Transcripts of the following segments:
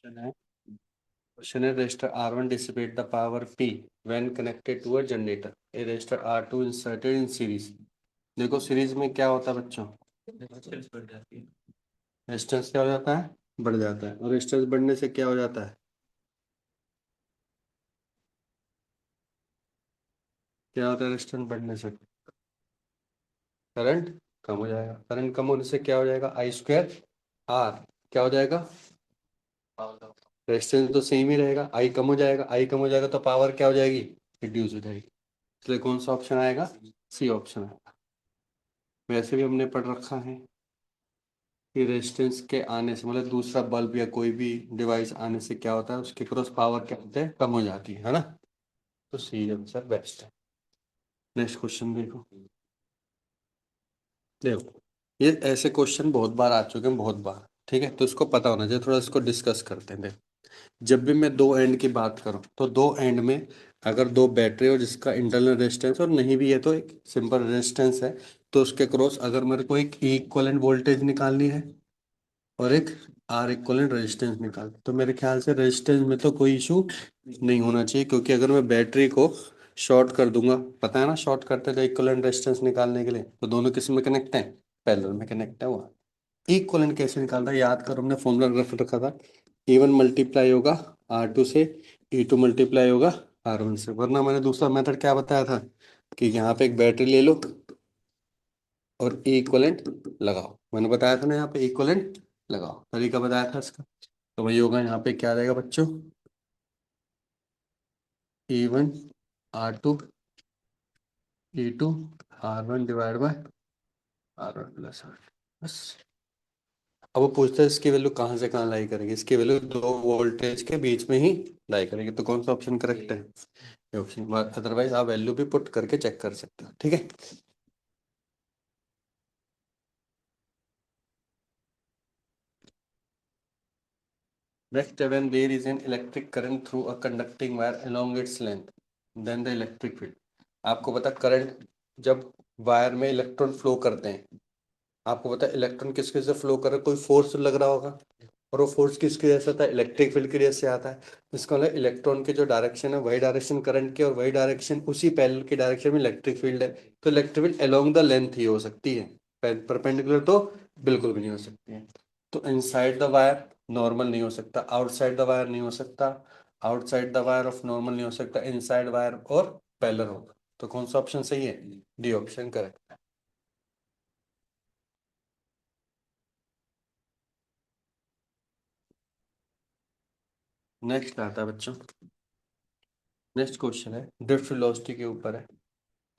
है क्वेश्चन है resistor R1 dissipate the power P when connected to a generator. A resistor R2 inserted in series. देखो series में क्या होता है बच्चों, रेजिस्टेंस बढ़ जाती है। रेजिस्टेंस क्या हो जाता है, बढ़ जाता है। और रेजिस्टेंस बढ़ने से क्या हो जाता है, क्या होता है रेजिस्टेंस बढ़ने से, करंट कम हो जाएगा। करंट कम होने से क्या हो जाएगा, आई स्क्वायर आर क्या हो जाएगा, रेजिस्टेंस तो सेम ही रहेगा, आई कम हो जाएगा। आई कम हो जाएगा तो पावर क्या हो जाएगी, रिड्यूस हो जाएगी। इसलिए कौन सा ऑप्शन आएगा, सी ऑप्शन आएगा। वैसे भी हमने पढ़ रखा है कि रेजिस्टेंस के आने से मतलब दूसरा बल्ब या कोई भी डिवाइस आने से क्या होता है, उसके क्रॉस पावर क्या होते हैं, कम हो जाती है ना। तो सी आंसर बेस्ट है। नेक्स्ट क्वेश्चन देखो। देखो ये ऐसे क्वेश्चन बहुत बार आ चुके हैं, बहुत बार, ठीक है। तो इसको पता होना चाहिए, थोड़ा इसको डिस्कस करते हैं। देखो जब भी मैं दो एंड की बात करूं तो दो एंड में अगर दो बैटरी और जिसका इंटरनल रेजिस्टेंस और नहीं भी है तो एक सिंपल रेजिस्टेंस है, तो उसके क्रॉस अगर मेरे को एक इक्विवेलेंट वोल्टेज निकालनी है और एक आर इक्विवेलेंट रेजिस्टेंस निकाल, तो मेरे ख्याल से रेजिस्टेंस में तो कोई इशू नहीं होना चाहिए। क्योंकि अगर मैं बैटरी को शॉर्ट कर दूंगा, पता है ना शॉर्ट करते थे इक्विवेलेंट रेजिस्टेंस निकालने के लिए, तो दोनों किस में कनेक्ट है, पैरेलल में कनेक्ट है। वो इक्विवेलेंट कैसे निकालता है, याद करो हमने फॉर्मूला रख रखा था, E1 मल्टीप्लाई होगा R2 से, E2 मल्टीप्लाई होगा R1 से। वरना मैंने दूसरा मेथड क्या बताया था कि यहाँ पे एक बैटरी ले लो और इक्विवेलेंट लगाओ। मैंने बताया था ना, यहाँ पे इक्विवेलेंट लगाओ, तरीका बताया था इसका। तो वही होगा, यहाँ पे क्या रहेगा बच्चों, E1 R2 E2 R1 divide by R1 plus R। बस। अब वो पूछता है इसकी वैल्यू कहाँ से कहाँ लाई करेंगे, इसकी वैल्यू दो वोल्टेज के बीच में ही लाई करेंगे। तो कौन सा ऑप्शन करेक्ट है, ये ऑप्शन। अदरवाइज आप वैल्यू भी पुट करके चेक कर सकते हो, ठीक है। Next, when there is an electric current through a conducting wire along its length, then the electric field. आपको पता करंट जब वायर में इलेक्ट्रॉन फ्लो करते हैं, आपको पता है इलेक्ट्रॉन किसके से फ्लो कर रहा है, कोई फोर्स लग रहा होगा, और वो फोर्स किसकी वजह से आता है, इलेक्ट्रिक फील्ड की वजह से आता है। इसका मतलब इलेक्ट्रॉन की जो डायरेक्शन है वही डायरेक्शन करंट की, और वही डायरेक्शन उसी पैरेलल की डायरेक्शन में इलेक्ट्रिक फील्ड है। तो electric field along the length ही हो सकती है, परपेंडिकुलर तो बिल्कुल भी नहीं हो सकती है। तो इनसाइड द वायर नॉर्मल नहीं हो सकता, आउटसाइड द वायर नहीं हो सकता, outside the wire of normal नहीं हो सकता, इनसाइड वायर और पैरेलल होगा। तो कौन सा ऑप्शन सही है, डी ऑप्शन करेक्ट। नेक्स्ट आता है बच्चों, नेक्स्ट क्वेश्चन है ड्रिफ्ट वेलोसिटी के ऊपर है।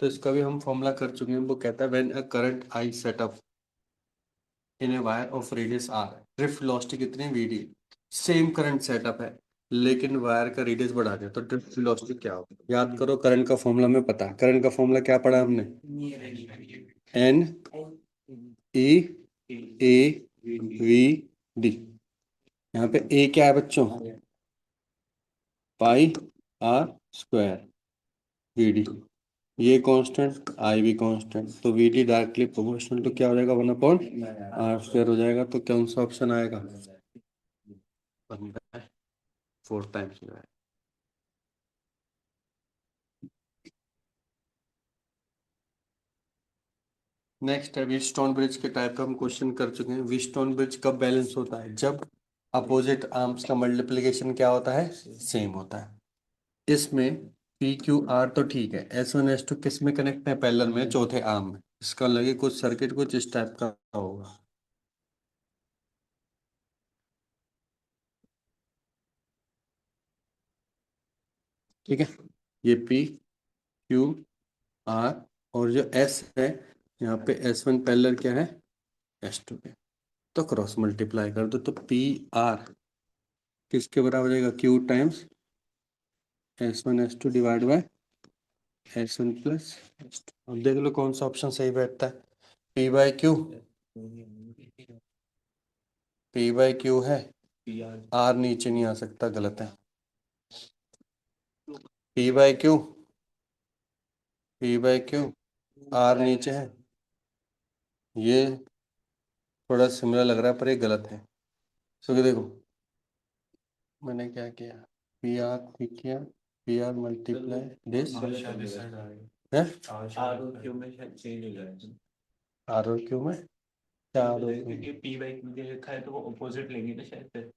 तो इसका भी हम फॉर्मूला कर चुके हैं। वो कहता है when a current I set up in a wire of radius R, drift velocity कितनी, वीडी। सेम करंट सेटअप है लेकिन वायर का रेडियस बढ़ा दिया, तो ड्रिफ्ट वेलोसिटी क्या होगी। याद करो करंट का फॉर्मूला में पता है, करंट का फॉर्मूला क्या पढ़ा हमने, N E A V D. यहाँ पे ए क्या है बच्चों, pi R square V D, ये कांस्टेंट आई भी कांस्टेंट, तो V D directly proportional to क्या हो जाएगा, 1/r² हो जाएगा। तो कौन सा ऑप्शन आएगा, 1/4 टाइम्स हो जाएगा। नेक्स्ट है व्हीटस्टोन ब्रिज के टाइप का हम क्वेश्चन कर चुके हैं। व्हीटस्टोन ब्रिज कब बैलेंस होता है, जब अपोजिट आर्म्स का मल्टीप्लिकेशन क्या होता है, सेम होता है। इसमें पी क्यू आर तो ठीक है, S1 S2 किस में कनेक्ट है, पैरेलल में, चौथे आर्म में। इसका लगे कुछ सर्किट कुछ इस टाइप का होगा, ठीक है। ये पी क्यू आर और जो एस है, यहाँ पे S1 पैरेलल क्या है, S2 पे, तो क्रॉस मल्टीप्लाई कर दो, तो पी आर किसके बराबर हो जाएगा, Q times S1 S2 divide by S1 plus S2। अब देख लो कौन सा ऑप्शन सही बैठता है, P by Q, P by Q है, आर नीचे नहीं आ सकता, गलत है। P by Q, P by Q, R नीचे है, ये थोड़ा सिमिलर लग रहा है पर ये गलत है। क्योंकि देखो मैंने क्या किया, पी आर ठीक किया, पी आर मल्टीप्लाई दिस है, आर और क्यू में शायद चेंज हो जाएगा। आर और क्यू में क्या आर और क्यू, क्योंकि पी बाई क्यू दे रखा है तो वो अपोजिट लेंगे ना शायद फिर।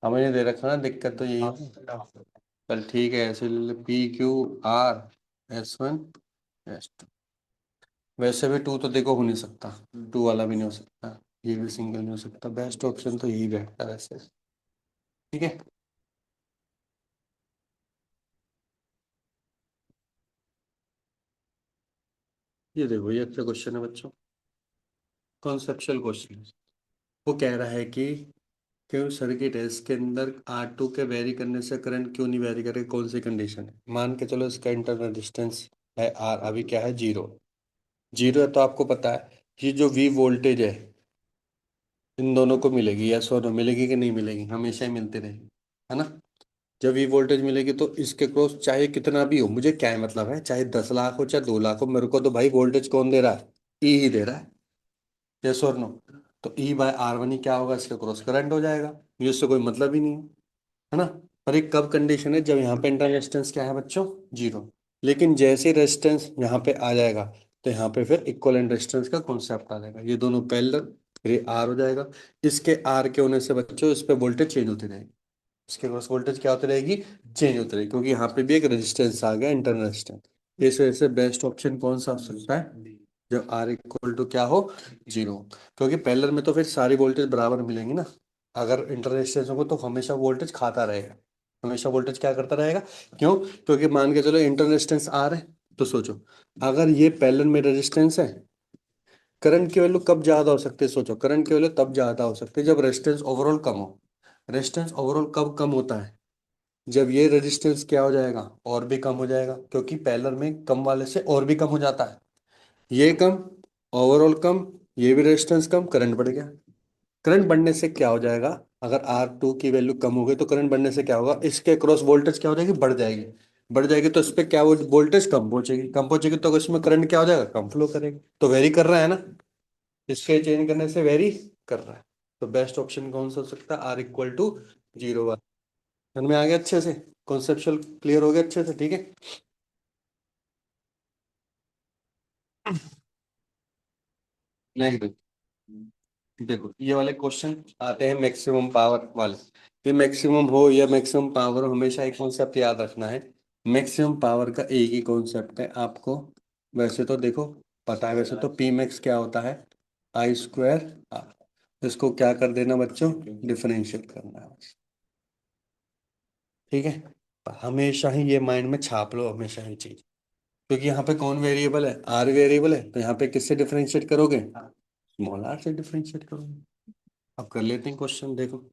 हमें नहीं दे रखा ना, दिक्कत तो यही है। चल ठीक है, ऐसे ले ले, P Q R S one S two. वैसे भी टू तो देखो हो नहीं सकता, टू वाला भी नहीं हो सकता, ये भी सिंगल नहीं हो सकता, बेस्ट ऑप्शन तो यही बैठता है वैसे। ठीक है, ये देखो ये अच्छा क्वेश्चन है बच्चों, कॉन्सेप्चुअल क्वेश्चन है। वो कह रहा है कि क्यों सर्किट है इसके अंदर आर टू के वेरी करने से करंट क्यों नहीं वेरी करे, कौन सी कंडीशन है। मान के चलो इसका इंटरनल रेजिस्टेंस है आर, अभी क्या है, जीरो। जीरो है तो आपको पता है कि जो वी वोल्टेज है इन दोनों को मिलेगी, यस और नो, मिलेगी कि नहीं मिलेगी, हमेशा ही मिलती रहेगी, है ना। जब वी वोल्टेज मिलेगी तो इसके क्रॉस चाहे कितना भी हो, मुझे क्या है मतलब है, चाहे 10 लाख हो चाहे 2 लाख हो, मेरे को तो भाई वोल्टेज कौन दे रहा है, ई ही दे रहा है, यस और नो। तो ई बाय आर वन ही क्या होगा, इसके क्रॉस करंट हो जाएगा, ये उससे कोई मतलब ही नहीं है ना। पर एक कब कंडीशन है, जब यहाँ पे इंटर रेजिस्टेंस क्या है बच्चों, जीरो। लेकिन जैसे रेजिस्टेंस यहाँ पे आ जाएगा तो यहाँ पे फिर इक्वलेंट रेजिस्टेंस का कॉन्सेप्ट आ जाएगा, ये दोनों पैरेलल, फिर ये आर हो जाएगा। इसके आर के होने से बच्चों इस पे वोल्टेज चेंज होती रहेगी, इसके क्रॉस वोल्टेज क्या होती रहेगी, चेंज होती रहेगी, क्योंकि यहाँ पे भी एक रेजिस्टेंस आ गया, इंटरनल रेजिस्टेंस। इस वजह से बेस्ट ऑप्शन कौन सा हो सकता है, जब आर इक्वल टू क्या हो, जीरो। क्योंकि पैरेलल में तो फिर सारी वोल्टेज बराबर मिलेंगी ना, अगर इंटर रेजिस्टेंस होगा तो हमेशा वोल्टेज खाता रहेगा, हमेशा वोल्टेज क्या करता रहेगा। क्यों, क्योंकि मान के चलो इंटर रेजिस्टेंस आर है, तो सोचो अगर ये पैरेलल में रेजिस्टेंस है, करंट की वैल्यू कब ज्यादा हो सकती है, सोचो करंट की वैल्यू तब ज्यादा हो सकती है जब रेजिस्टेंस ओवरऑल कम हो। रेजिस्टेंस ओवरऑल कब कम होता है, जब ये रेजिस्टेंस क्या हो जाएगा, और भी कम हो जाएगा, क्योंकि पैरेलल में कम वाले से और भी कम हो जाता है, ये कम, ओवरऑल कम, ये भी रेजिस्टेंस कम, करंट बढ़ गया। करंट बढ़ने से क्या हो जाएगा, अगर आर टू की वैल्यू कम हो गई तो करंट बढ़ने से क्या होगा, इसके क्रॉस वोल्टेज क्या हो जाएगी, बढ़ जाएगी। बढ़ जाएगी तो इस पे क्या वोल्टेज कम पहुंचेगी, कम पहुंचेगी तो इसमें करंट क्या हो जाएगा, कम फ्लो करेगा, तो वेरी कर रहा है ना, इसके चेंज करने से वेरी कर रहा है। तो बेस्ट ऑप्शन कौन सा हो सकता है, R equal to zero one. समझ में आ गया अच्छे से, कॉन्सेप्चुअल क्लियर हो गया अच्छे से, ठीक है। नेक्स्ट देखो, ये वाले क्वेश्चन आते हैं मैक्सिमम पावर वाले। ये मैक्सिमम हो या मैक्सिमम पावर हो, हमेशा एक कॉन्सेप्ट याद रखना है, मैक्सिमम पावर का एक ही कॉन्सेप्ट है आपको। वैसे तो देखो पता है, वैसे तो पी मैक्स क्या होता है, आई स्क्वायर आर। इसको क्या कर देना बच्चों, डिफरेंशिएट करना है बस। ठीक है, हमेशा ही ये माइंड में छाप लो, हमेशा ही चीज, क्योंकि यहाँ पे कौन वेरिएबल है, आर वेरिएबल है, तो यहाँ पे किससे डिफरेंशिएट करोगे, स्मॉल आर से डिफरेंशिएट करोगे। अब कर लेते हैं क्वेश्चन, देखो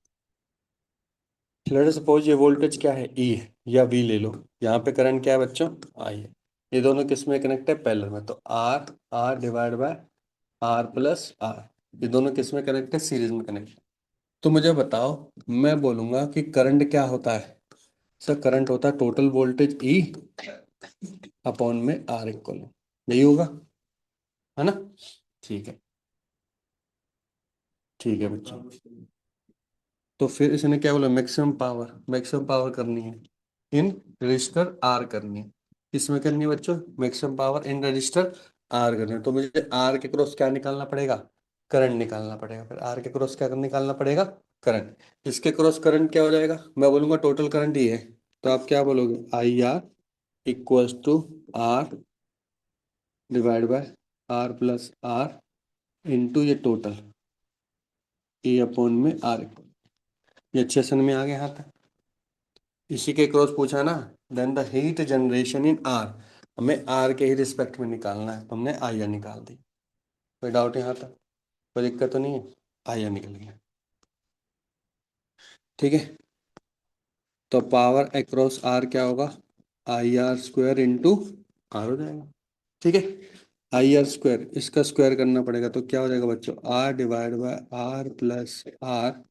लेट सपोज ये वोल्टेज क्या है, ई है, या वी ले लो, यहाँ पे करंट क्या है बच्चों, आई है। ये दोनों किस में कनेक्ट है, पैरेलल में, तो R R divide by R plus R, ये दोनों किस में कनेक्ट है, सीरीज में कनेक्ट है। तो मुझे बताओ, मैं बोलूंगा कि करंट क्या होता है, सर करंट होता है टोटल वोल्टेज ई अपॉन में आर इक्वल, यही होगा, है ना। ठीक है, ठीक है बच्चों, तो फिर इसने क्या बोला, मैक्सिमम पावर, मैक्सिमम पावर करनी है इन रजिस्टर आर करनी है, किसमें करनी है बच्चों, maximum power in register R करनी है। तो मुझे आर के क्रॉस क्या निकालना पड़ेगा, करंट निकालना पड़ेगा, फिर आर के क्रॉस क्या निकालना पड़ेगा, करंट। इसके क्रॉस करंट क्या हो जाएगा, मैं बोलूंगा टोटल करंट ही है, तो आप क्या बोलोगे, I R equals to R divide by R plus R into ये टोटल ए अपॉन में आर, ये अच्छे से में आ गया यहाँ तक। इसी के क्रॉस पूछा ना, then the heat generation in R, हमें आर के ही रिस्पेक्ट में निकालना है, तो हमने आई आर निकाल दी। कोई डाउट यहाँ तक, कोई दिक्कत तो नहीं है, आई आर निकल गया। ठीक है, तो पावर अक्रॉस आर क्या होगा, I R square into R हो जाएगा। ठीक है, आई आर स्क्वायर, इसका स्क्वायर करना पड़ेगा, तो क्या हो जाएगा बच्चों, R divide by R plus R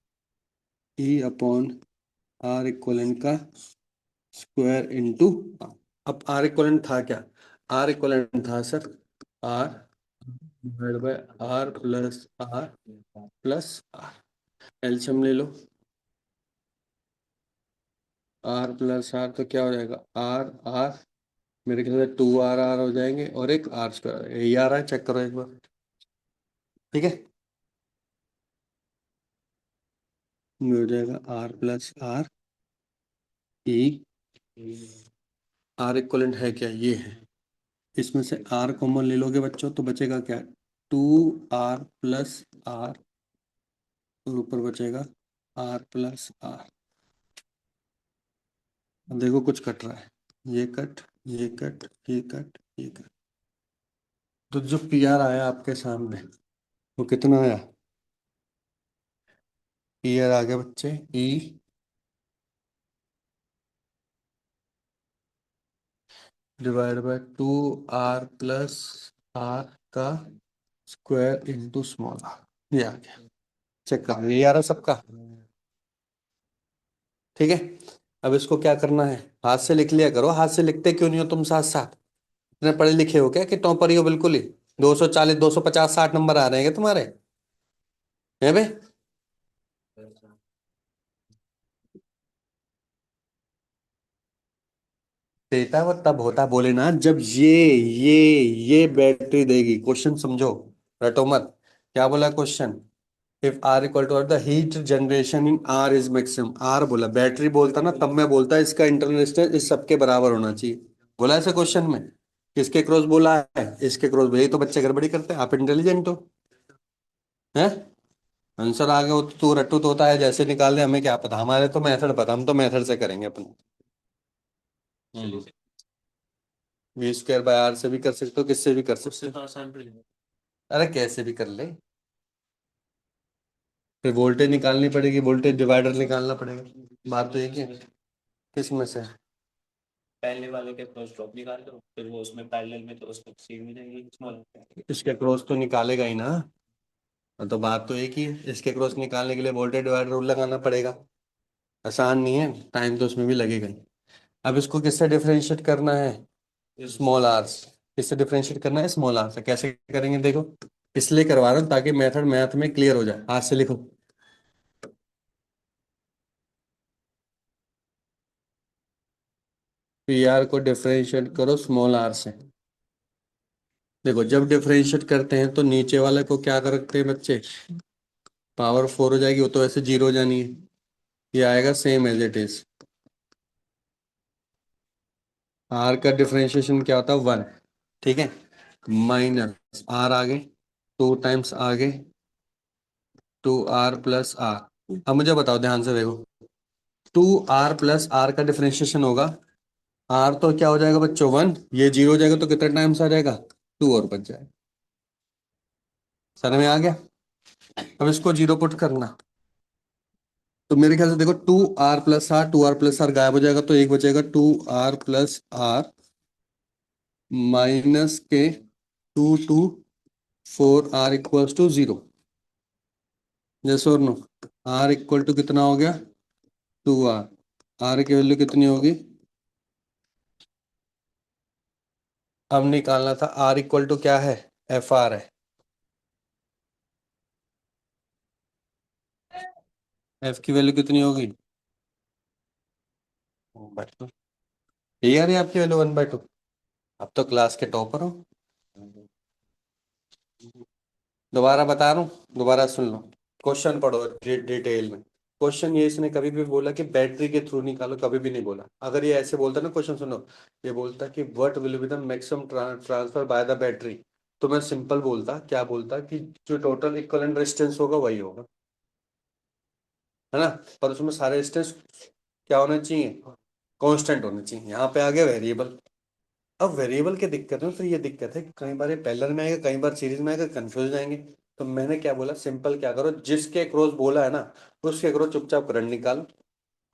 E upon R equivalent का स्क्वायर इंटू। अब आर इक्वलेंट था क्या, आर इक्वलेंट था sir R divide by R plus R एल्शियम ले लो, आर प्लस आर तो क्या हो जाएगा, आर आर, मेरे ख्याल से 2 आर हो जाएंगे और एक आर स्क्वायर, यही आ रहा है, चेक करो एक बार। ठीक है, ये हो जाएगा R plus R E, R equivalent है क्या, ये है। इसमें से आर कॉमन ले लोगे बच्चों तो बचेगा क्या, 2 r प्लस आर, और ऊपर बचेगा आर प्लस आर। अब देखो कुछ कट रहा है, ये कट, ये कट, ये कट, ये कट। तो जो पी आर आया आपके सामने वो कितना आया, पी आर आ गया बच्चे, E divide by 2 r plus R का स्क्वायर इंटू स्मॉल आर, ये आ गया। चेक कर, ये आ रहा है सबका। ठीक है, अब इसको क्या करना है, हाथ से लिख लिया करो, हाथ से लिखते क्यों नहीं हो तुम साथ साथ, इतने पढ़े लिखे हो क्या कि टॉपर ही हो बिल्कुल ही। 240 250 60 नंबर आ रहे हैं क्या तुम्हारे, हैं बे। देता वो तब होता, बोले ना जब ये बैटरी देगी, क्वेश्चन समझो, रटो मत। क्या बोला question, if R equal to the heat generation in R is maximum, R बोला, बैटरी बोलता ना तब मैं बोलता इसका इंटरनल रेजिस्टेंस इस सबके बराबर होना चाहिए, बोला ऐसे क्वेश्चन में। किसके क्रॉस बोला है, इसके क्रॉस, यही तो बच्चे गड़बड़ी करते हैं, आप इंटेलिजेंट हो, हैं। आंसर आ गया हो तो तू रट्टू तोता है जैसे निकाल दे, हमें क्या पता, हमारे तो मेथड पता, हम तो मेथड से करेंगे अपन। वी स्क्वायर बाय आर से भी कर सकते हो, किससे भी कर सकते उससे हो, तो आसान पड़ेगा। अरे कैसे भी कर ले। फिर वोल्टेज निकालनी पड़ेगी, वोल्टेज डिवाइडर निकालना पड़ेगा, बात तो एक ही है। किस में से, पहले वाले के क्रॉस ड्रॉप निकाल दो, फिर वो उसमें पैरेलल में तो उसमें सेम ही रहेगी स्मॉल। इसके क्रॉस तो निकालेगा ही ना, तो बात तो एक ही है, इसके क्रॉस निकालने के लिए वोल्टेज डिवाइडर रूल लगाना पड़ेगा, आसान नहीं है, टाइम तो उसमें भी लगेगा ही। अब इसको किससे डिफरेंशिएट करना है, स्मॉल आर से। किससे डिफरेंशिएट करना है, स्मॉल आर से। कैसे करेंगे देखो, इसलिए करवा रहा हूँ ताकि मेथड मैथ में क्लियर हो जाए, हाथ से लिखो। पी आर को डिफरेंशिएट करो स्मॉल आर से। देखो जब डिफरेंशिएट करते हैं तो नीचे वाले को क्या कर रखते हैं बच्चे, पावर 4 हो जाएगी, वो तो ऐसे 0 हो जानी है, ये आएगा same as it is. R का डिफरेंशिएशन क्या होता है, 1। ठीक है, माइनस आर आगे, 2 टाइम्स आगे 2 r प्लस आर। अब मुझे बताओ ध्यान से देखो, 2 r प्लस आर का डिफरेंशिएशन होगा, आर तो क्या हो जाएगा बच्चों 1, ये 0 हो जाएगा तो कितने टाइम्स आ जाएगा, 2 और बच जाएगा। समझ में आ गया, अब इसको 0 पुट करना, तो मेरे ख्याल से देखो 2 r plus R, 2 r plus R गायब हो जाएगा तो एक बचेगा 2 r प्लस आर माइनस के 2 to 4 r इक्वल्स टू 0, जैसे और नो। आर इक्वल टू कितना हो गया, 2 r, आर की वैल्यू कितनी होगी, अब निकालना था आर इक्वल टू क्या है, एफ आर है, एफ की वैल्यू कितनी होगी, 1/2। यही आ रही है आपकी वैल्यू 1/2, अब तो क्लास के टॉपर हो। दोबारा बता रहा हूँ, दोबारा सुन लो, क्वेश्चन पढ़ो डिटेल में। क्वेश्चन ये इसने कभी भी बोला कि बैटरी के थ्रू निकालो, कभी भी नहीं बोला। अगर ये ऐसे बोलता ना, क्वेश्चन सुनो, ये बोलता कि what will be the maximum transfer by the battery, तो मैं सिंपल बोलता, क्या बोलता कि जो टोटल इक्विवेलेंट रेजिस्टेंस होगा वही होगा, है ना। पर उसमें सारे रेजिस्टेंस क्या होने चाहिए, कांस्टेंट होने चाहिए। यहाँ पे आ गया वेरिएबल। अब वेरिएबल की दिक्कत है, फिर ये दिक्कत है कि कई बार ये पैरेलल में आएगा, कई बार सीरीज में आएगा, कंफ्यूज हो जाएंगे। तो मैंने क्या बोला, सिंपल क्या करो, जिसके क्रॉस बोला है ना उसके क्रॉस चुपचाप करंट निकालो,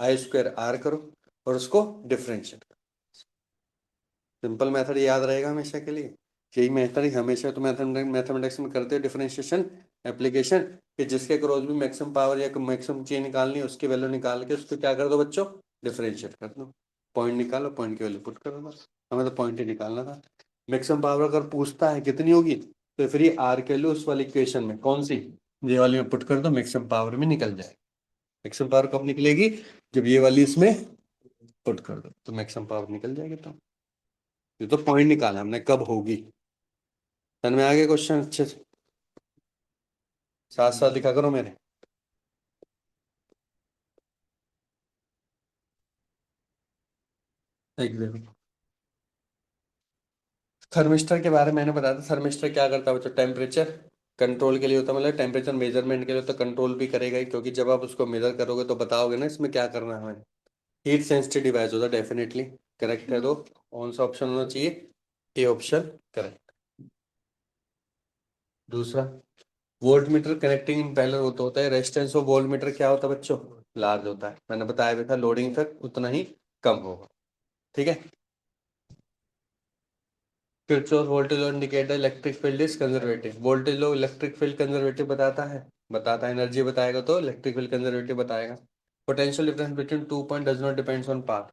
आई स्क्वायर आर करो और उसको डिफरेंशिएट करो। सिंपल मेथड याद रहेगा हमेशा के लिए, यही मेथड हमेशा तो मैथमेटिक्स में करते हैं, डिफरेंशिएशन एप्लीकेशन, कि जिसके क्रॉस भी मैक्सिमम पावर या मैक्सिमम ची निकालनी है उसकी वैल्यू निकाल के उसको क्या कर दो बच्चों, डिफरेंशिएट कर दो, पॉइंट निकालो, पॉइंट की वैल्यू पुट करो, बस। हमें तो पॉइंट ही निकालना था। मैक्सिमम पावर अगर पूछता है कितनी होगी, तो फिर ये आर के लिए उस वाली इक्वेशन में कौन सी, ये वाली में पुट कर दो, मैक्सिमम पावर में निकल जाए। मैक्सिमम पावर कब निकलेगी, जब ये वाली इसमें पुट कर दो तो मैक्सिमम पावर निकल जाएगी। तो ये तो पॉइंट निकाला हमने कब होगी। समझ में आ गया क्वेश्चन अच्छे से, साथ साथ लिखा करो मेरे। एक देखो, थर्मिस्टर के बारे में मैंने बताया था। थर्मिस्टर क्या करता है बच्चों, टेम्परेचर कंट्रोल के लिए होता है, मतलब टेम्परेचर मेजरमेंट के लिए, तो कंट्रोल भी करेगा ही, क्योंकि जब आप उसको मेजर करोगे तो बताओगे ना इसमें क्या करना है हमें। हीट सेंसिटिव डिवाइस होता है, डेफिनेटली करेक्ट है। तो कौन सा ऑप्शन होना चाहिए, ए ऑप्शन करेक्ट। दूसरा, वोल्ट मीटर कनेक्टिंग इम्पेलर होता है, रेजिस्टेंस ऑफ वोल्ट मीटर क्या होता है बच्चों, लार्ज होता है। मैंने बताया भी था लोडिंग इफेक्ट उतना ही कम होगा, ठीक है। Kirchhoff voltage law indicate electric field is conservative. Voltage law electric field conservative बताता है एनर्जी बताएगा तो इलेक्ट्रिक फील्ड कंजर्वेटिव बताएगा। Potential difference between two point does not depends on path.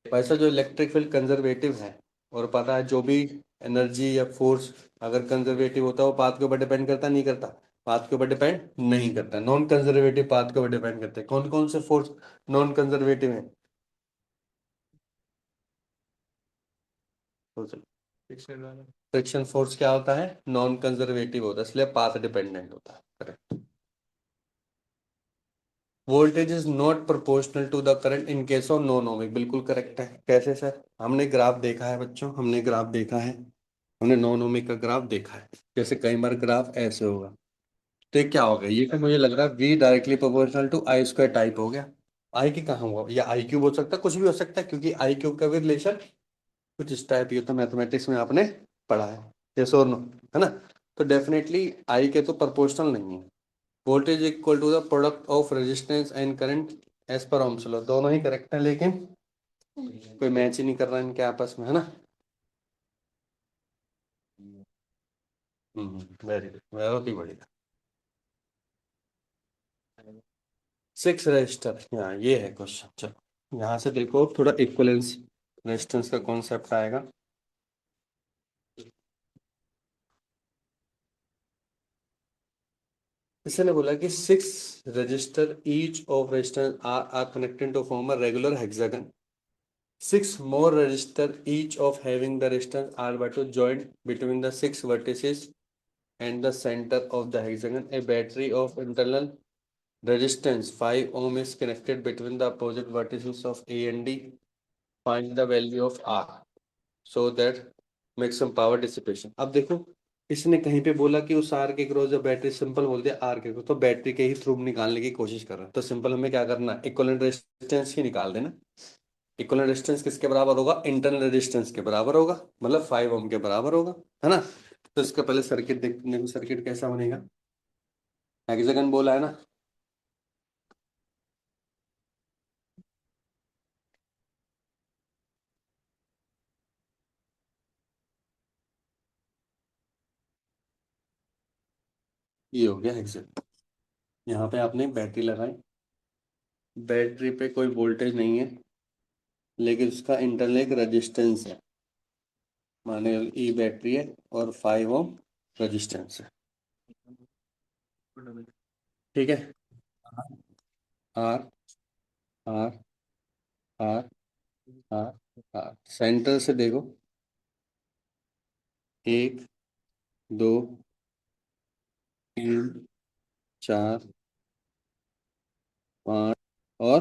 वैसा जो इलेक्ट्रिक फील्ड कंजर्वेटिव है, और पता है जो भी एनर्जी या फोर्स अगर कंजर्वेटिव होता है वो पाथ के ऊपर डिपेंड करता नहीं करता, पाथ के ऊपर डिपेंड नहीं करता। नॉन कंजर्वेटिव पाथ के ऊपर डिपेंड करते हैं। कौन कौन से फोर्स नॉन कंजर्वेटिव है, फ्रिक्शन फोर्स क्या होता है, नॉन कंजर्वेटिव होता है, इसलिए पाथ डिपेंडेंट होता है, correct. Voltage is not proportional to the current in case of non ohmic, बिल्कुल करेक्ट है। कैसे सर, हमने ग्राफ देखा है बच्चों, हमने ग्राफ देखा है, हमने नॉन ओमिक का ग्राफ देखा है। जैसे कई बार ग्राफ ऐसे होगा, तो ये क्या होगा, ये तो मुझे लग रहा है V directly proportional to I square type हो गया। आई की कहाँ हुआ, या आई क्यूब हो सकता है, कुछ भी हो सकता है, क्योंकि आई क्यूब का भी रिलेशन कुछ इस टाइप ही होता है, मैथमेटिक्स में आपने पढ़ा है, यस और नो, है ना। तो डेफिनेटली आई के तो प्रोपोर्शनल नहीं है। Voltage equal to the product of resistance and current as per Ohm's law, दोनों ही करेक्ट है, लेकिन कोई मैच ही नहीं कर रहा है इनके आपस में, है ना। वेरी गुड, बहुत ही बढ़िया। सिक्स रजिस्टर, हाँ ये है क्वेश्चन। चलो यहाँ से देखो, थोड़ा इक्वलेंस रेजिस्टेंस का कॉन्सेप्ट आएगा। इसने बोला कि six register each of resistance R connected to form a regular hexagon. Six more register each of having the resistance R/2 joined between the six vertices and the center of the hexagon. A battery of internal resistance 5 ohm is connected between the opposite vertices of A and D. Find the value of R so that maximum power dissipation. अब देखो, इसने कहीं पे बोला कि उस are के cross जब बैटरी, सिंपल बोल दिया आर के क्रॉस, तो बैटरी के ही थ्रू निकालने की कोशिश कर रहा है। तो सिंपल हमें क्या करना, इक्विवेलेंट रेजिस्टेंस ही निकाल देना। इक्विवेलेंट रेजिस्टेंस किसके बराबर होगा, इंटरनल रेजिस्टेंस के बराबर होगा, मतलब 5 ओम के बराबर होगा, है ना। तो इसका पहले सर्किट देखने को, सर्किट कैसा बनेगा, हेक्सागन बोला है ना। ये हो गया हेक्सागन। यहाँ पे आपने बैटरी लगाई, बैटरी पे कोई वोल्टेज नहीं है, लेकिन उसका इंटरनल एक रेजिस्टेंस है, माने ई बैटरी है और 5 ओम रेजिस्टेंस है, ठीक है। R R R R R, center से देखो, एक, दो, तीन, चार, पाँच और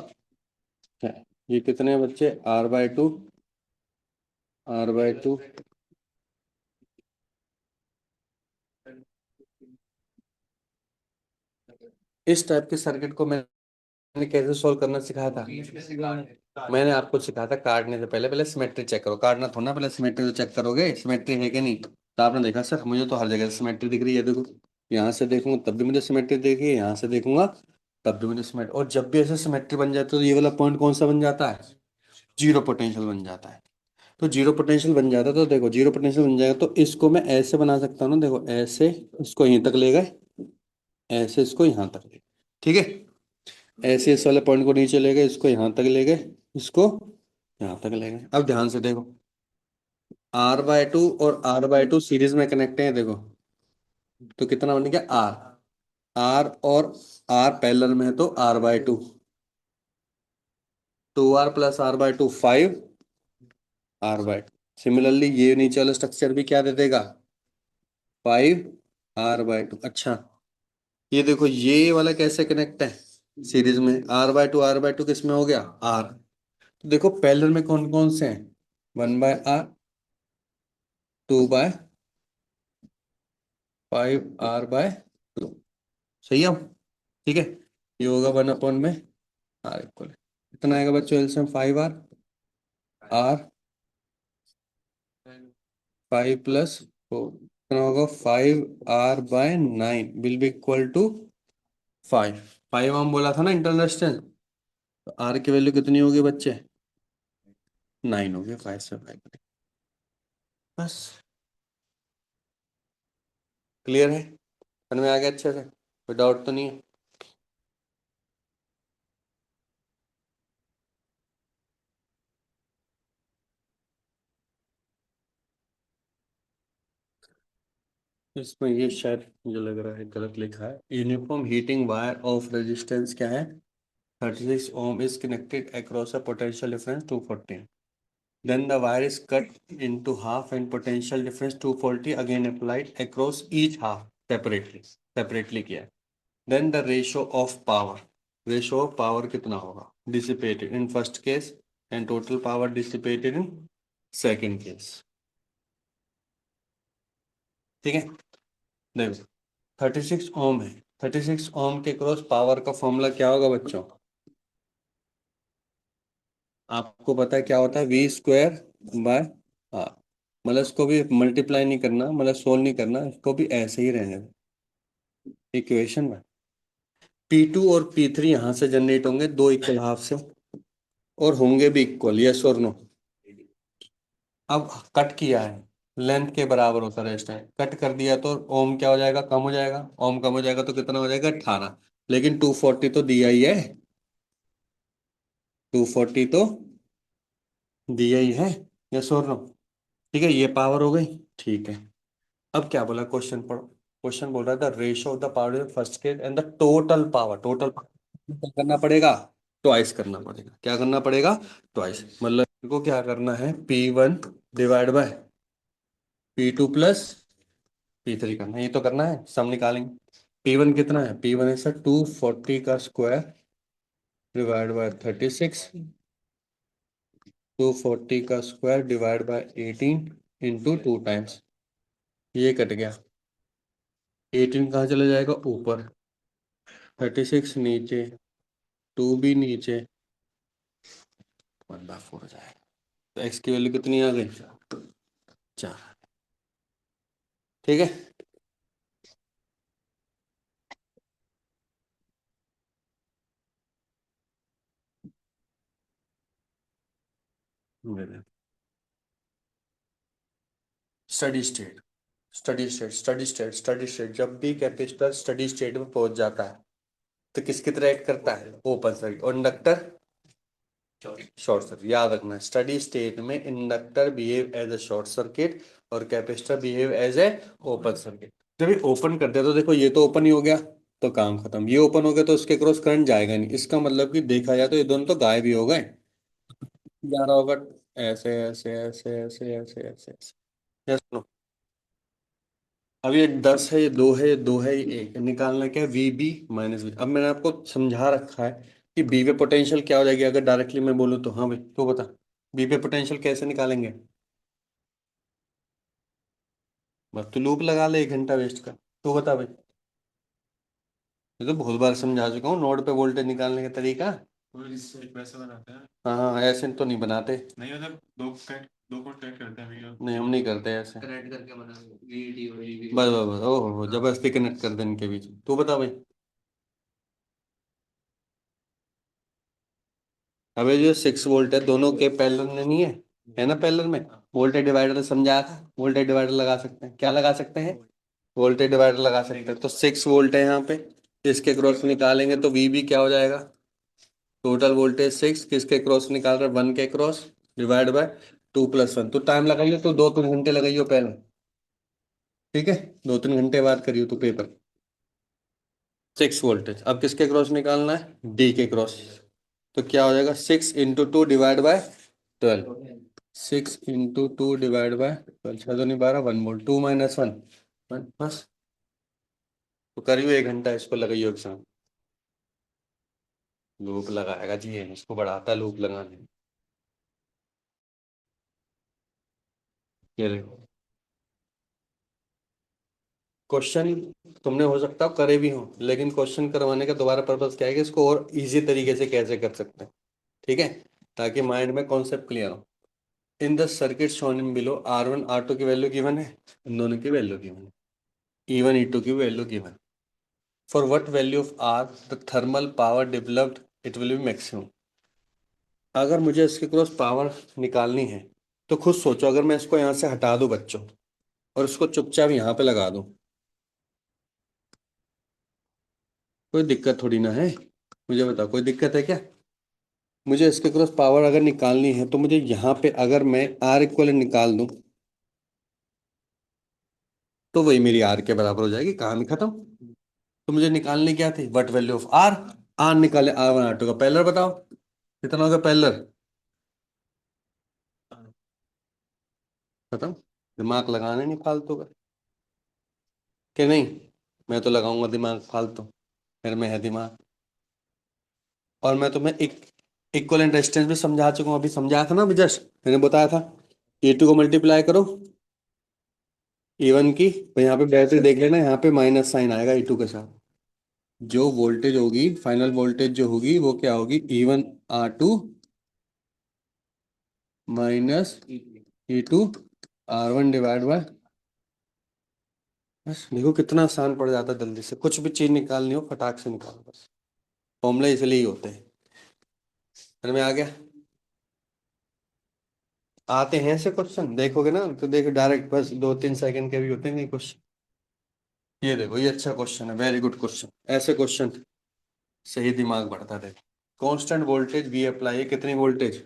छः। ये कितने बच्चे, R/2, R/2। इस टाइप के सर्किट को मैंने कैसे सॉल्व करना सिखाया था, मैंने आपको सिखाया था काटने से पहले पहले सिमेट्री चेक करो, काटना थोड़ा ना, पहले सिमेट्री तो चेक करोगे सिमेट्री है कि नहीं। तो आपने देखा सर मुझे तो हर जगह सिमेट्री दिख रही है, देखो यहाँ से देखूंगा तब भी मुझे सिमेट्री दिखी है, यहाँ से देखूंगा तब भी मुझे सिमेट्री, और जब भी ऐसे सिमेट्री बन जाती है तो ये वाला पॉइंट कौन सा बन जाता है, जीरो पोटेंशियल बन जाता है। तो जीरो पोटेंशियल बन जाता है, तो देखो जीरो पोटेंशियल बन जाएगा, तो इसको मैं ऐसे बना सकता हूँ ना, देखो ऐसे, इसको यहीं तक ले गए, ऐसे इसको यहाँ तक ले, ठीक है। ऐसे इस वाले पॉइंट को नीचे ले गए, इसको यहाँ तक ले गए, इसको यहाँ तक ले गए। अब ध्यान से देखो, R/2 और R/2 सीरीज में कनेक्ट है, देखो तो कितना बन गया आर, आर और आर पैरेलल में है तो R/2, 2r+r/2 5r/2। सिमिलरली ये नीचे वाला स्ट्रक्चर भी क्या दे देगा, 5r/2। अच्छा, ये देखो ये वाला कैसे कनेक्ट है सीरीज में, r/2 किस में हो गया, r। तो देखो पैरेलल में कौन कौन से हैं, 1/r, 2/5r/2। सही है। ठीक है, ये होगा 1 में r इक्वल, कितना आएगा बच्चों एलसीएम, 5r, r 5+4, कितना होगा, 5r/9 will be equal to 5 हम बोला था ना इंटरनल डिस्टेंस, तो r की वैल्यू कितनी होगी बच्चे, 9 होगी, 5 से 5 बस। क्लियर है, समझ में आ गया अच्छे से, कोई डाउट तो नहीं है। इसमें ये शायद मुझे लग रहा है गलत लिखा है, uniform heating wire of resistance क्या है, 36 ohm is connected across a potential difference 240. Then the wire is cut into half and potential difference 240 again applied across each half separately, separately किया है। Then the ratio of power कितना होगा, dissipated in first case and total power dissipated in second case। ठीक है, देखो 36 ओम है, 36 ओम के cross power का फॉर्मूला क्या होगा बच्चों, आपको पता है क्या होता है, V² बाय R। मतलब इसको भी मल्टीप्लाई नहीं करना, मतलब सोल्व नहीं करना, इसको भी ऐसे ही रहने दो इक्वेशन में। P2 और P3 यहां से जनरेट होंगे दो इक्वल हाफ से, और होंगे भी इक्वल, यस और नो। अब कट किया है, लेंथ के बराबर होता है इस टाइम, कट कर दिया तो ओम क्या हो जाएगा, कम हो जाएगा, ओम कम हो जाएगा तो कितना हो जाएगा, 18। लेकिन 240 तो दिया ही है, 240 तो दिया ही है, यस और नो। ठीक है, ये पावर हो गई। ठीक है, अब क्या बोला क्वेश्चन पढ़ो। क्वेश्चन बोल रहा था ratio of the power first case and the total power, total क्या करना पड़ेगा, ट्वाइस करना पड़ेगा, क्या करना पड़ेगा, ट्वाइस। मतलब इनको क्या करना है, P1/P2+P3 करना है, ये तो करना है, सम निकालेंगे। P1 कितना है, P1 है सर 240 का स्क्वायर डिवाइड बाय 36, 240 का square divide by 18 into 2 times, ये कट गया, 18 कहाँ चला जाएगा ऊपर, 36 नीचे, 2 भी नीचे, 1/4 हो जाएगा। तो एक्स की वैल्यू कितनी आ गई, 4। ठीक है, स्टडी स्टेट, स्टडी स्टेट जब भी कैपेसिटर स्टडी स्टेट में पहुंच जाता है तो किसकी तरह एक्ट करता है, ओपन सर्किट, और इंडक्टर शॉर्ट सर्किट। याद रखना, स्टडी स्टेट में inductor behave as a short circuit और capacitor behave as a open circuit. जब ये ओपन करते हैं तो देखो ये तो ओपन ही हो गया, तो काम खत्म, ये ओपन हो गया तो उसके क्रॉस करंट जाएगा नहीं, इसका मतलब कि देखा जाए तो ये दोनों तो गायब ही हो गए, जा रहा होगा ऐसे ऐसे ऐसे ऐसे ऐसे ऐसे ऐसे। Yes, no? अब ये 10 है, ये 2 है, ये 2 है, ये 1 निकालना क्या है, VB-V। अब मैंने आपको समझा रखा है कि बी पे पोटेंशियल क्या हो जाएगी, अगर डायरेक्टली मैं बोलूँ तो, हाँ भाई तो बता, बी पे पोटेंशियल कैसे निकालेंगे, बस तू लूप लगा ले 1 घंटा वेस्ट कर, तो बता भाई। ये तो बहुत बार समझा चुका हूँ, नोड पे वोल्टेज निकालने का तरीका। और इससे वैसे बनाते हैं। हाँ हाँ, ऐसे तो नहीं बनाते, नहीं मतलब दो को कनेक्ट करते हैं भैया। नहीं हम नहीं करते ऐसे, कनेक्ट करके बना VD और VB बस बस बस, ओहो जबरदस्ती कनेक्ट कर दे इनके बीच, तू बता भाई। अब ये जो 6 वोल्ट है दोनों के पैरेलल में नहीं है ना, पैरेलल में वोल्टेज डिवाइडर समझाया था, वोल्टेज डिवाइडर लगा सकते हैं, क्या लगा सकते हैं, वोल्टेज डिवाइडर लगा सकते हैं। तो 6 वोल्ट है यहाँ पे, इसके क्रॉस निकालेंगे तो VB क्या हो जाएगा, टोटल वोल्टेज 6, किसके क्रॉस निकाल रहे हैं, 1 के क्रॉस, डिवाइड बाय 2+1। तो टाइम लगाइए तो 2-3 घंटे लगाइयो पहले, ठीक है, 2-3 घंटे बाद करियो तो पेपर। 6 वोल्टेज अब किसके क्रॉस निकालना है, D के क्रॉस, तो क्या हो जाएगा 6 × 2 / 12 6 × 2 / 12 6 2 12 1 वोल्ट 2 - 1 1 बस। तो करियो 1 घंटा इसको लगाइयो एग्जाम। लूप लगाएगा जी, ये इसको बढ़ाता लूप लगाने। ये देखो क्वेश्चन तुमने हो सकता हो करे भी हो, लेकिन क्वेश्चन करवाने का दोबारा पर्पस क्या है कि इसको और इजी तरीके से कैसे कर सकते हैं, ठीक है, ताकि माइंड में कॉन्सेप्ट क्लियर हो। In the circuit shown in below R1 R2 की वैल्यू गिवन है, इन दोनों की वैल्यू गिवन है, E1 E2 की value given. For what value of R the thermal power developed it will be maximum. अगर मुझे इसके क्रॉस पावर निकालनी है तो खुद सोचो, अगर मैं इसको यहाँ से हटा दूं बच्चों और इसको चुपचाप यहाँ पे लगा दूं, कोई दिक्कत थोड़ी ना है। मुझे बताओ कोई दिक्कत है क्या? मुझे इसके क्रॉस पावर अगर निकालनी है तो मुझे यहाँ पे अगर मैं R इक्वल निकाल दूं तो वही मेरी R के बराबर हो जाएगी, कहानी खत्म। तो मुझे निकालनी क्या थी? What value of R। R निकाले R1 R2 का पैरेलल बताओ कितना होगा पैरेलल, खत्म। दिमाग लगाना नहीं फालतू का, कि नहीं? मैं तो लगाऊंगा दिमाग फालतू, मेरे में है दिमाग। और मैं तुम्हें एक इक्विवेलेंट रेजिस्टेंस भी समझा चुका हूँ, अभी समझाया था ना अभी जस्ट, मैंने बताया था E2 को मल्टीप्लाई करो E1 की, तो यहाँ पे बैटरी देख लेना, यहाँ पे माइनस साइन आएगा E2 के साथ। जो वोल्टेज होगी फाइनल वोल्टेज जो होगी वो क्या होगी? E1 R2 minus E2 R1 divide by. बस देखो कितना आसान पड़ जाता है, जल्दी से कुछ भी चीज निकालनी हो फटाक से निकालो बस। फॉर्मूला इसलिए ही होते हैं। समझ में आ गया? आते हैं ऐसे क्वेश्चन, देखोगे ना तो देखो डायरेक्ट बस 2-3 सेकंड के भी होते हैं क्वेश्चन। ये देखो ये अच्छा क्वेश्चन है, वेरी गुड क्वेश्चन। ऐसे क्वेश्चन सही दिमाग बढ़ता है। कांस्टेंट वोल्टेज वी अप्लाई है, कितनी voltage?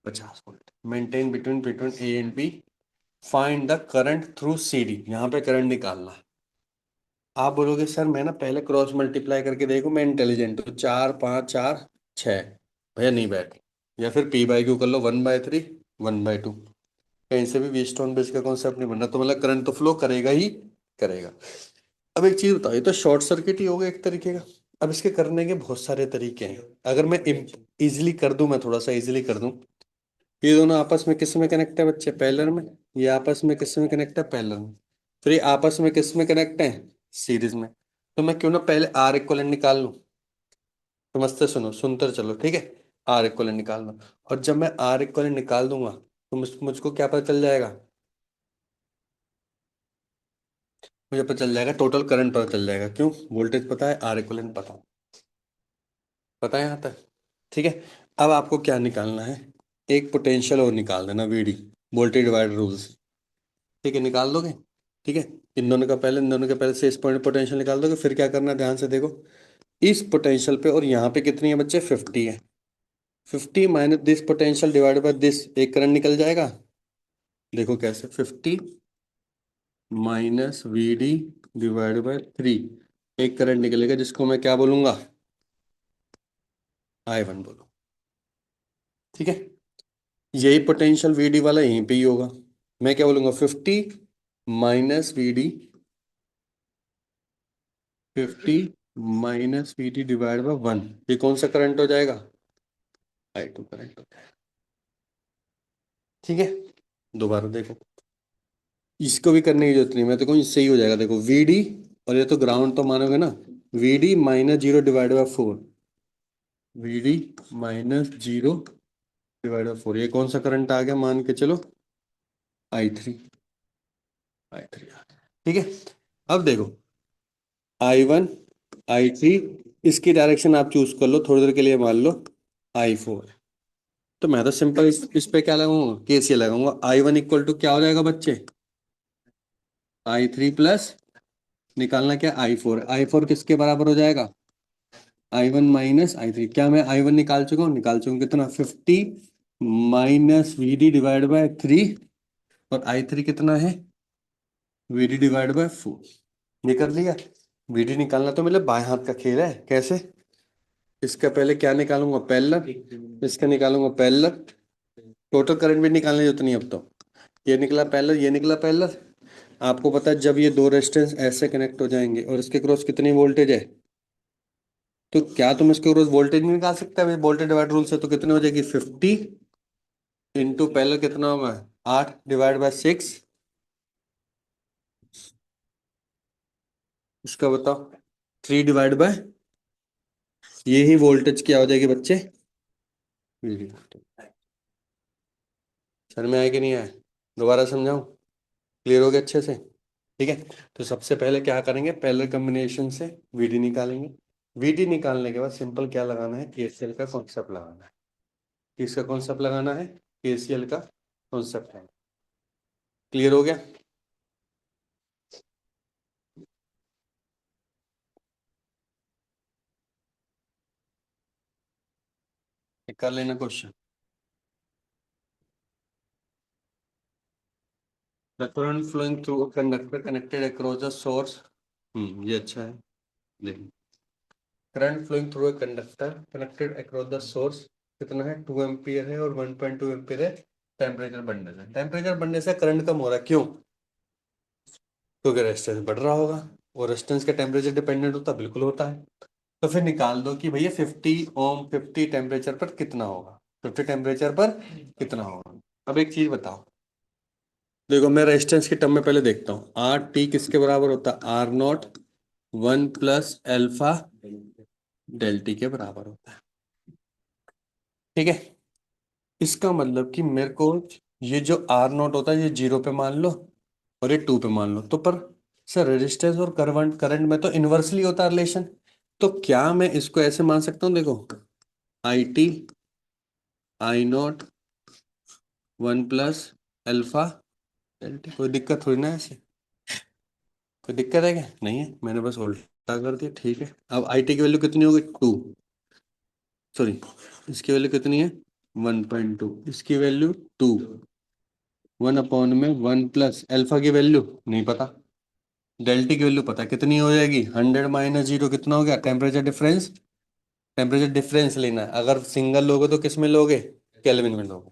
50 volt. Maintain between between A and B, find the current through C D. यहाँ पे करंट निकालना है। आप बोलोगे सर मैं ना पहले क्रॉस मल्टीप्लाई करके देखूं, मैं इंटेलिजेंट हूँ, 4 5 4 6, भैया नहीं बैठ। या फिर P/Q कर लो, 1/3 1/2। कहीं से भी व्हीटस्टोन ब्रिज का कॉन्सेप्ट नहीं बनना, तो मतलब करंट तो फ्लो करेगा ही करेगा। अब एक चीज बताओ, ये तो शॉर्ट सर्किट ही होगा एक तरीके का। अब इसके करने के बहुत सारे तरीके हैं। अगर मैं इजिली कर दूं, मैं थोड़ा सा इजिली कर दूं, ये दोनों आपस में किस में कनेक्ट है बच्चे? पैरेलल में। ये आपस में किस में कनेक्ट है? पैरेलल में। फिर ये आपस में किस में कनेक्ट है? सीरीज में। तो मैं क्यों ना पहले R इक्विवेलेंट निकाल लूं। समझते सुनो, सुनते चलो, ठीक है। R इक्विवेलेंट निकाल लो, और जब मैं R इक्विवेलेंट निकाल दूंगा तो मुझको क्या पता चल जाएगा? मुझे पता चल जाएगा टोटल करंट पता चल जाएगा। क्यों? वोल्टेज पता है, R इक्विवेलेंट पता है यहाँ तक, ठीक है। अब आपको क्या निकालना है? एक पोटेंशियल और निकाल देना, VD, वोल्टेज डिवाइडर रूल्स। ठीक है, निकाल दोगे? ठीक है। इन दोनों के पहले से इस पॉइंट पोटेंशियल निकाल दोगे, फिर क्या करना है ध्यान से देखो। इस पोटेंशियल पे और यहाँ पे कितनी है बच्चे? 50 है। 50 minus this potential divide by this, एक करंट निकल जाएगा। देखो कैसे, 50 माइनस VD डिवाइड बाय 3, एक करंट निकलेगा जिसको मैं क्या बोलूंगा? I1 बोलो, ठीक है। यही पोटेंशियल VD वाला यहीं पे ही होगा। मैं क्या बोलूंगा? 50 minus VD, 50 minus VD divide by 1, ये कौन सा करंट हो जाएगा? I2 करंट हो जाएगा, ठीक है। दोबारा देखो, इसको भी करने की जरूरत नहीं, मैं तो कहूँ इससे ही हो जाएगा। देखो VD, और ये तो ग्राउंड तो मानोगे ना, VD minus 0 divide by 4, VD minus 0 divide by 4, ये कौन सा करंट आ गया? मान के चलो I3, I3, ठीक है। अब देखो I1 I3, इसकी डायरेक्शन आप चूज कर लो, थोड़ी देर के लिए मान लो I4। तो मैं तो सिंपल इस पे क्या लगाऊंगा? KCL लगाऊंगा। I1 इक्वल टू क्या हो जाएगा बच्चे? I3 प्लस, निकालना क्या? I4 किसके बराबर हो जाएगा? I1 minus I3। क्या मैं I1 निकाल चुका हूँ? निकाल चुका हूँ। कितना? 50 माइनस VD डिवाइड बाय 3, और I3 कितना है? VD divide by 4। निकल लिया। VD निकालना तो मेरे बाएं हाथ का खेल है। कैसे? इसका पहले क्या निकालूंगा, पैरेलल, इसका निकालूंगा पैरेलल, टोटल करंट भी निकालने की जरूरत नहीं अब तो। ये निकला पैरेलल, ये निकला पैरेलल। आपको पता है जब ये दो रेजिस्टेंस ऐसे कनेक्ट हो जाएंगे और इसके क्रॉस कितनी वोल्टेज है, तो क्या तुम इसके क्रॉस वोल्टेज नहीं निकाल सकते वोल्टेज डिवाइड रूल से? तो कितनी हो जाएगी, 50 इंटू पैरेलल कितना होगा, 8 डिवाइड बाय 6। इसका बताओ, 3 डिवाइड बाय, ये ही वोल्टेज क्या हो जाएगी बच्चे, VD। सर में आए कि नहीं आए, दोबारा समझाऊं, क्लियर हो गया अच्छे से? ठीक है, तो सबसे पहले क्या करेंगे, पैरेलल कॉम्बिनेशन से VD निकालेंगे। VD निकालने के बाद सिंपल क्या लगाना है, KCL का कॉन्सेप्ट लगाना है। किसका कॉन्सेप्ट लगाना है, KCL का कॉन्सेप्ट है। क्लियर हो गया? कर लेना question. The current flowing through a conductor connected across the source, ये अच्छा है, देखिए current flowing through a conductor connected across the source कितना है, 2 एम्पियर है और 1.2 एम्पियर है। टेम्परेचर बढ़ने से, टेम्परेचर बढ़ने से करंट कम हो रहा है, क्यों? क्योंकि रेजिस्टेंस बढ़ रहा होगा, और रेजिस्टेंस का टेम्परेचर डिपेंडेंट होता है, बिल्कुल होता है। तो फिर निकाल दो कि भैया 50 ओम 50 टेम्परेचर पर कितना होगा, 50 टेम्परेचर पर कितना होगा। अब एक चीज बताओ, देखो मैं रेजिस्टेंस के टर्म में पहले देखता हूँ, RT किसके बराबर होता है, R0 1 plus alpha del T के बराबर होता है। ठीक है, इसका मतलब कि मेरे को ये जो R0 होता है ये 0 पे मान लो और ये 2 पे मान लो, तो पर सर रेजिस्टेंस और करंट करंट में तो इन्वर्सली होता है रिलेशन। तो क्या मैं इसको ऐसे मान सकता हूँ, देखो IT I0 1 plus alpha del T, कोई दिक्कत थोड़ी ना है ऐसे, कोई दिक्कत है क्या, नहीं है, मैंने बस उल्टा कर दिया। ठीक है, अब IT की वैल्यू कितनी होगी, 2, सॉरी इसकी वैल्यू कितनी है, 1.2, इसकी वैल्यू 2, 1 में 1 प्लस एल्फा की वैल्यू नहीं पता, डेल्टी की वैल्यू पता है कितनी हो जाएगी, 100 - 0 कितना हो गया, टेम्परेचर डिफरेंस। टेम्परेचर डिफरेंस लेना है, अगर सिंगल लोगे तो किस में लोगे, केल्विन में लोगे।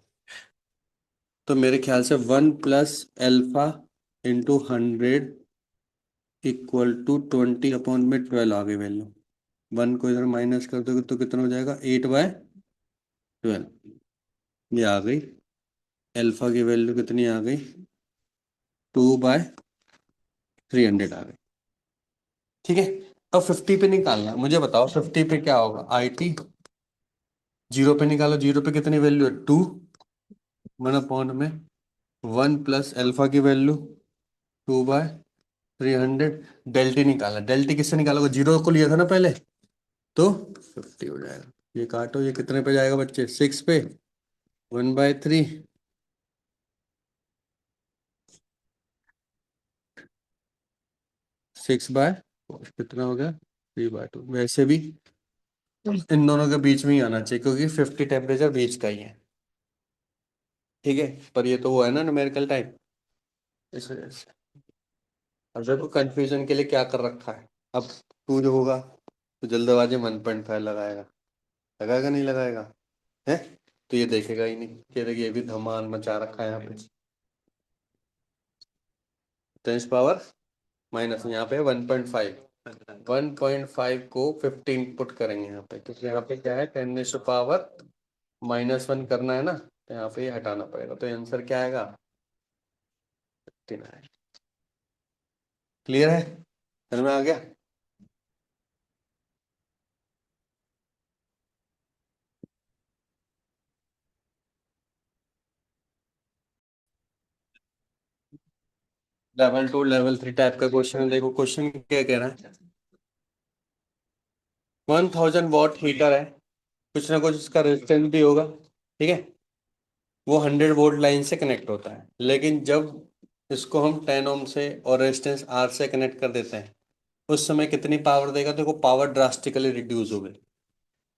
तो मेरे ख्याल से 1 plus alpha into 100 equal to 20/12 आ गई वैल्यू। 1 को इधर माइनस कर दोगे तो कितना हो जाएगा, 8/12, ये आ गई। एल्फा की वैल्यू कितनी आ गई, 2/300 आ गई। ठीक है, अब 50 पे निकालना है। मुझे बताओ 50 पे क्या होगा, IT 0 पे निकालो, 0 पे कितनी वैल्यू है, 2, 1/में 1 प्लस एल्फा की वैल्यू 2/300। डेल्टी निकालना, डेल्टी किससे निकालोगे, 0 को लिया था ना पहले, तो 50 हो जाएगा। ये काटो, ये कितने पे जाएगा बच्चे, 6 पे, 1/3, 6/4 कितना हो गया, 3/2। वैसे भी इन दोनों के बीच में ही आना चाहिए क्योंकि 50 टेम्परेचर बीच का ही है। ठीक है, पर ये तो वो है ना न्यूमेरिकल टाइप, इस वजह से। अब देखो कंफ्यूजन के लिए क्या कर रखा है, अब तू जो होगा तो जल्दबाजी 1.5 लगाएगा, लगाएगा नहीं लगाएगा, है? तो ये देखेगा ही नहीं, कह ये भी धमाल मचा रखा है यहाँ पे। 10 पावर माइनस, यहाँ पे 1.5, 1.5 को 15 पुट करेंगे यहाँ पे, क्योंकि यहाँ पे क्या है 10 पावर -1 करना है ना, तो यहाँ पे ये हटाना पड़ेगा, तो आंसर क्या आएगा, 15 आएगा। क्लियर है, समझ में आ गया? लेवल 2 लेवल 3 टाइप का क्वेश्चन है। देखो क्वेश्चन क्या कह रहा है, 1000 वॉट हीटर है, कुछ ना कुछ इसका रेजिस्टेंस भी होगा, ठीक है, वो 100 वोल्ट लाइन से कनेक्ट होता है, लेकिन जब इसको हम 10 ओम से और रेजिस्टेंस R से कनेक्ट कर देते हैं, उस समय कितनी पावर देगा, देखो पावर ड्रास्टिकली रिड्यूस हो गई।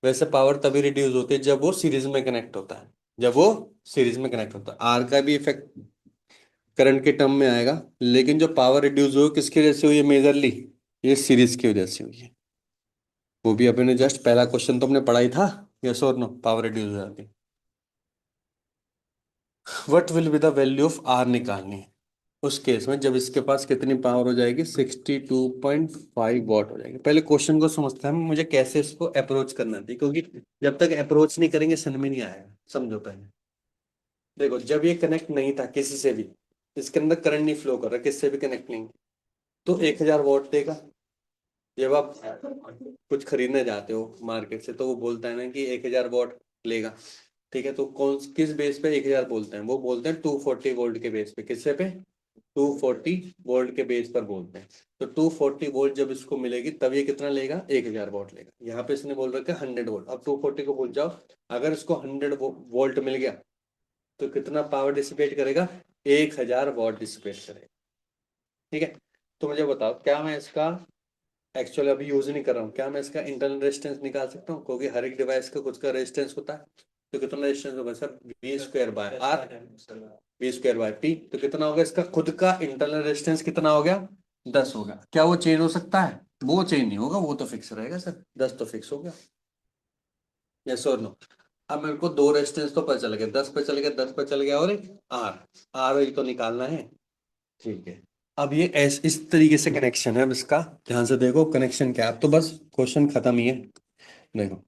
वैसे पावर तभी रिड्यूस होती है जब वो सीरीज में कनेक्ट होता है, जब वो सीरीज में कनेक्ट होता है, आर का भी इफेक्ट करंट के टर्म में आएगा, लेकिन जो पावर रिड्यूस हुई किसकी वजह से हुई है मेजरली, ये सीरीज की वजह से हुई है, वो भी अपने जस्ट पहला क्वेश्चन तो हमने पढ़ा ही था, यस और नो, पावर रिड्यूस हो जाती है। What will be the value of R निकालनी है उस केस में जब इसके पास कितनी पावर हो जाएगी, 62.5 वॉट हो जाएगी। पहले क्वेश्चन को समझते हैं मुझे कैसे इसको अप्रोच करना थी, क्योंकि जब तक अप्रोच नहीं करेंगे समझ में नहीं आएगा। समझो पहले, देखो जब ये कनेक्ट नहीं था किसी से भी, इसके अंदर करंट नहीं फ्लो कर रहा, किससे भी कनेक्ट नहीं, तो 1000 वॉट देगा। जब आप कुछ खरीदने जाते हो मार्केट से तो वो बोलता है ना कि 1000 वॉट लेगा, ठीक है, तो कौन किस बेस पे 1000 बोलते हैं, वो बोलते हैं 240 वोल्ट के बेस पे। किससे पे? 240 वोल्ट के बेस पर बोलते हैं। तो 240 वोल्ट जब इसको मिलेगी तब ये कितना लेगा, 1000 वॉट लेगा। यहाँ पे इसने बोल रखा है 100 वोल्ट, अब 240 को भूल जाओ। अगर इसको 100 वोल्ट मिल गया तो कितना पावर डिसिपेट करेगा, 1000 वॉट डिसिपेट करेगा। ठीक है, तो मुझे बताओ क्या मैं इसका एक्चुअली अभी यूज नहीं कर रहा हूँ, क्या मैं इसका इंटरनल रेजिस्टेंस निकाल सकता हूँ? क्योंकि हर एक डिवाइस का कुछ का रेजिस्टेंस होता है। तो कितना रेजिस्टेंस होगा sir, V² bye R, V²/P। तो कितना होगा इसका खुद का इंटरनल रेजिस्टेंस, कितना हो गया, 10 हो गया। क्या वो चेंज हो सकता है? वो चेंज नहीं होगा, वो तो फिक्स रहेगा सर, 10 तो फिक्स हो गया। यस और नो? अब मेरे को दो रेजिस्टेंस तो पता चल गया, 10 पे चल गया, 10 पे चल गया, और एक आर ही तो निकालना है। ठीक है, अब ये इस तरीके से कनेक्शन है। अब इसका ध्यान से देखो कनेक्शन क्या है। अब तो बस क्वेश्चन खत्म ही है। देखो